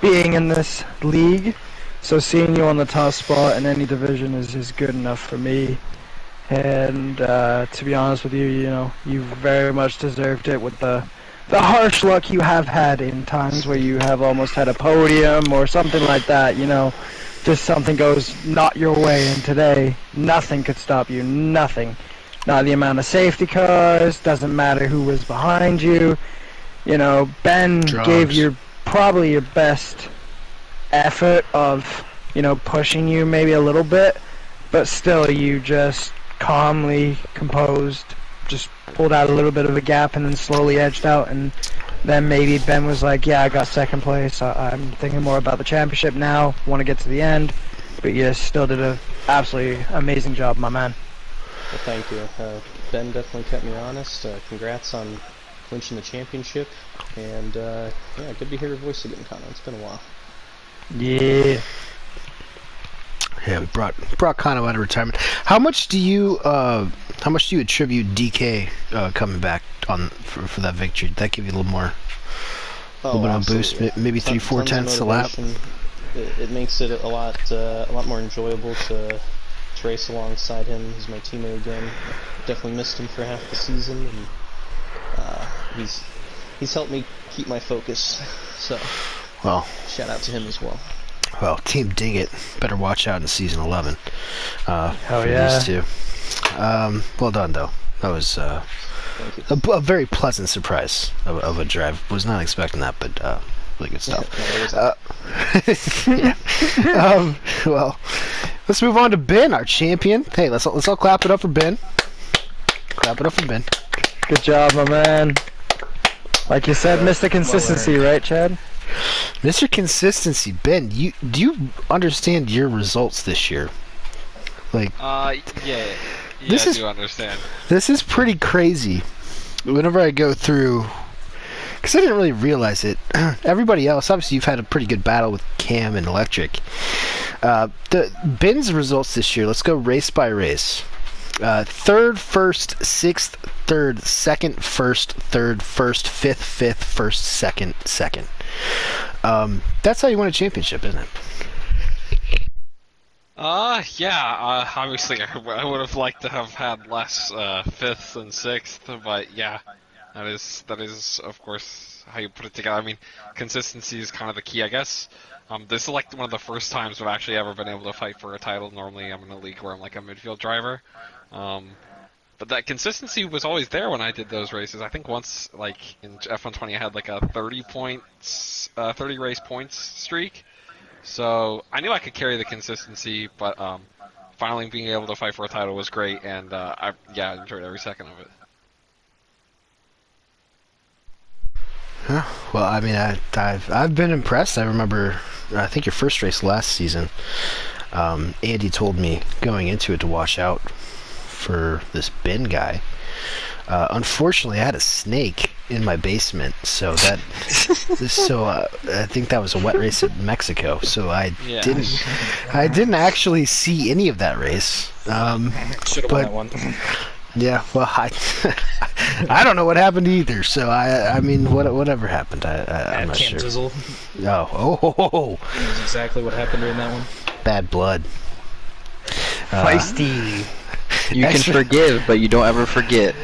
being in this league. So seeing you on the top spot in any division is good enough for me. And to be honest with you, you know, you very much deserved it with the harsh luck you have had in times where you have almost had a podium or something like that. You know, just something goes not your way, and today nothing could stop you. Nothing. Not the amount of safety cars. Doesn't matter who was behind you. You know, Ben gave you probably your best effort of, you know, pushing you maybe a little bit, but still you just calmly, composed, just pulled out a little bit of a gap and then slowly edged out, and then maybe Ben was like, yeah, I got second place, I'm thinking more about the championship now, want to get to the end, but you still did an absolutely amazing job, my man.
Well, thank you. Ben definitely kept me honest. Congrats on clinching the championship, and yeah, good to hear your voice again, Connor. It's been a while.
Yeah.
Yeah, we brought Kano out of retirement. How much do you attribute DK coming back on for that victory? Did that give you a little more, a little bit of a boost? Maybe 3-4 tenths a lap.
It makes it a lot more enjoyable to race alongside him. He's my teammate again. Definitely missed him for half the season, and he's helped me keep my focus. So,
well,
shout out to him as well.
Well, Team Ding It better watch out in Season 11 for
yeah.
these two. Well done, though. That was a very pleasant surprise of a drive. Was not expecting that, but really good stuff. Yeah. Well, let's move on to Ben, our champion. Hey, let's all clap it up for Ben. Clap it up for Ben.
Good job, my man. Like you said, Mr. Consistency, right, Chad?
Mr. Consistency, Ben, do you understand your results this year? Like,
yeah, I do understand.
This is pretty crazy. Whenever I go through, because I didn't really realize it. Everybody else, obviously, you've had a pretty good battle with Cam and Electric. Ben's results this year. Let's go race by race. Third, first, sixth, third, second, first, third, first, fifth, first, second. That's how you win a championship, isn't it?
Yeah, obviously I would have liked to have had less fifth and sixth, but yeah, that is of course how you put it together. I mean, consistency is kind of the key, I guess. This is like one of the first times I've actually ever been able to fight for a title. Normally I'm in a league where I'm like a midfield driver. But that consistency was always there when I did those races. I think once, like in F120, I had like a 30 race points streak. So I knew I could carry the consistency, but finally being able to fight for a title was great, and I enjoyed every second of it.
Huh. Well, I mean, I've been impressed. I remember, I think your first race last season, Andy told me going into it to watch out for this Ben guy. Unfortunately, I had a snake in my basement, so I think that was a wet race in Mexico. So I didn't actually see any of that race.
Should have won that one.
Yeah, well, I don't know what happened either. So I mean, whatever happened, I'm not sure.
Zizzle.
Oh.
That's exactly what happened during that one.
Bad blood.
Feisty.
You can forgive, but you don't ever forget.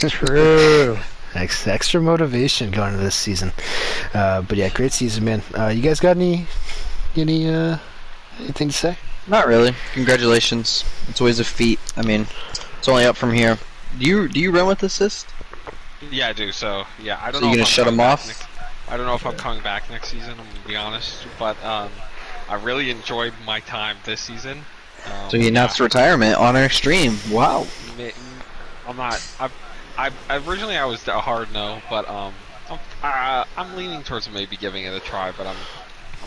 True.
Extra motivation going into this season. But yeah, great season, man. You guys got anything to say?
Not really. Congratulations. It's always a feat. I mean, it's only up from here. Do you run with assist?
Yeah, I do. So yeah, I don't
So
know.
you gonna shut him off?
I don't know if I'm coming back next season. I'm gonna be honest, but I really enjoyed my time this season.
So he announced retirement on our stream. Wow.
I'm not. Originally I was a hard no, but I'm leaning towards maybe giving it a try. But I'm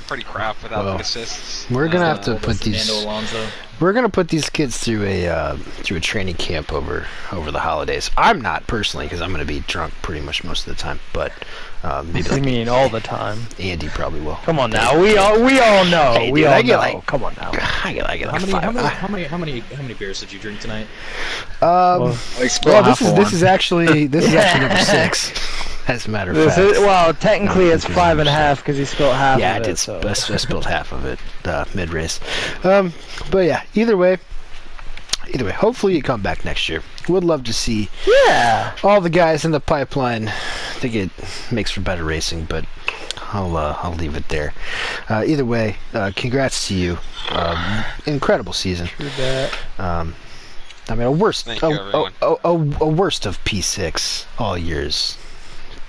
pretty crap without the assists.
We're gonna have to put these.
Alonso.
We're gonna put these kids through a training camp over the holidays. I'm not personally, because I'm gonna be drunk pretty much most of the time. But maybe
I mean, all the time.
Andy probably will.
Come on now, we all know.
Hey,
we
dude,
all
I get
know.
like-
Come on now.
I get like
How many beers did you drink tonight?
Well, this is actually number 6. As a matter of fact.
Well, technically it's 5.5 because he spilled half.
Yeah,
of
I did.
it, so.
I spilled half of it mid race. But yeah, either way, hopefully you come back next year. Would love to see
Yeah.
all the guys in the pipeline. I think it makes for better racing, but I'll leave it there. Either way, congrats to you. Incredible season.
You bet.
I mean, a worst
Thank you, everyone.
a worst of P6 all years.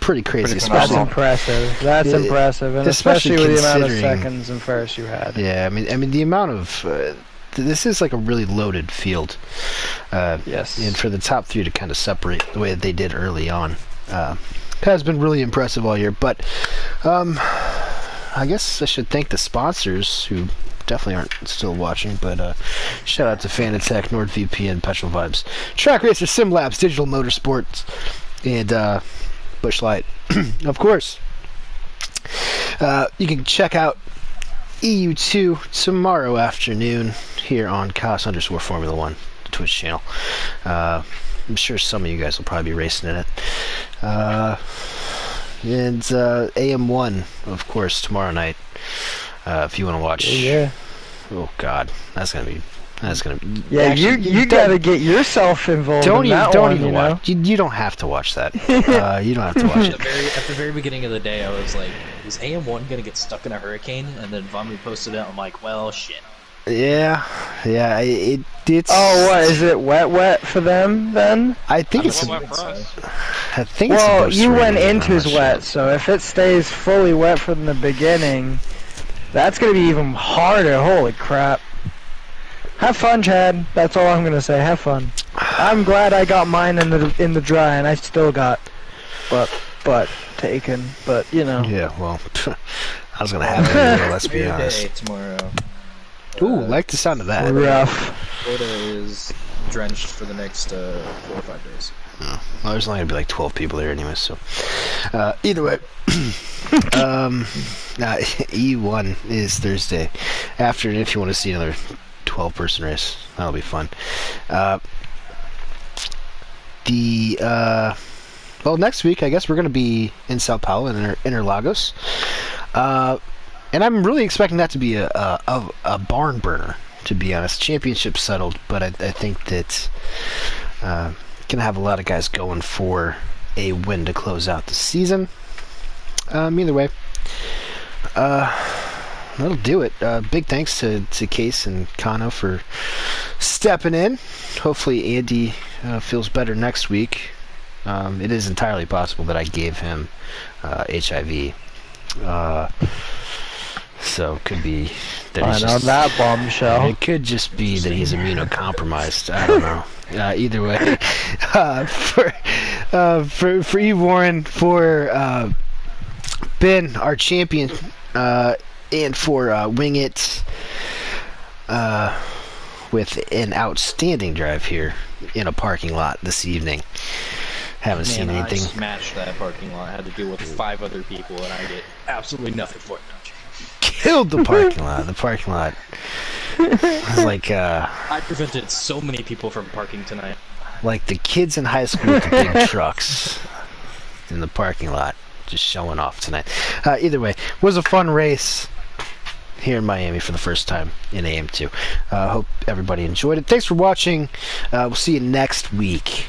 Pretty crazy,
That's
especially
impressive. That's
Yeah,
impressive, and
especially
especially with the amount of
considering-
seconds and firsts you had.
yeah. I mean the amount of this is like a really loaded field.
Yes.
And for the top three to kind of separate the way that they did early on, has been really impressive all year. But I guess I should thank the sponsors who definitely aren't still watching, but shout out to Fanatec, NordVPN, Petrol Vibes, Track Racer, Sim Labs, Digital Motorsports, and Busch Light. Of course, you can check out EU2 tomorrow afternoon here on COS_Formula 1, the Twitch channel. I'm sure some of you guys will probably be racing in it. And AM1, of course, tomorrow night. If you want to watch.
Yeah.
Oh God, that's gonna be.
Yeah,
Actually,
you gotta get yourself involved in that
don't
one,
even
you know?
watch. You don't have to watch that. You don't have to watch
At
it.
the very beginning of the day, I was like, is AM1 gonna get stuck in a hurricane? And then Vomit posted it, I'm like, well, shit.
Yeah. It's.
Oh, what is it? Wet for them then?
I think it's.
Wet for us.
I think it's.
Well,
supposed to
you
rain
went
again,
into
I'm
his
not
wet,
sure.
so if it stays fully wet from the beginning, that's gonna be even harder. Holy crap! Have fun, Chad. That's all I'm gonna say. Have fun. I'm glad I got mine in the dry, and I still got but taken. But you know.
Yeah. Well, I was gonna have it anyway. Let's be
Clear
honest.
day tomorrow.
Ooh, like the sound of that.
Rough.
Florida is drenched for the next 4 or 5 days.
Well, there's only gonna be like 12 people there anyway, so either way. E1 is Thursday afternoon. If you want to see another 12-person race, that'll be fun. Well, next week I guess we're gonna be in Sao Paulo in Interlagos, and I'm really expecting that to be a barn burner. To be honest, championship settled, but I think that gonna have a lot of guys going for a win to close out the season. Either way, that'll do it. Big thanks to Case and Kano for stepping in. Hopefully Andy feels better next week. It is entirely possible that I gave him HIV. So it could be that he's
On that bombshell.
it could just be that he's immunocompromised. I don't know. Either way, for Eve Warren, for Ben, our champion, and for Wing It, with an outstanding drive here in a parking lot this evening. Haven't seen
Man, I
anything.
smashed that parking lot. I had to deal with 5 other people, and I get absolutely nothing for it.
Killed the parking lot. The parking lot was like
I prevented so many people from parking tonight.
like the kids in high school with the big trucks in the parking lot, just showing off tonight. Either way, was a fun race here in Miami for the first time in AM2. Hope everybody enjoyed it. Thanks for watching. We'll see you next week.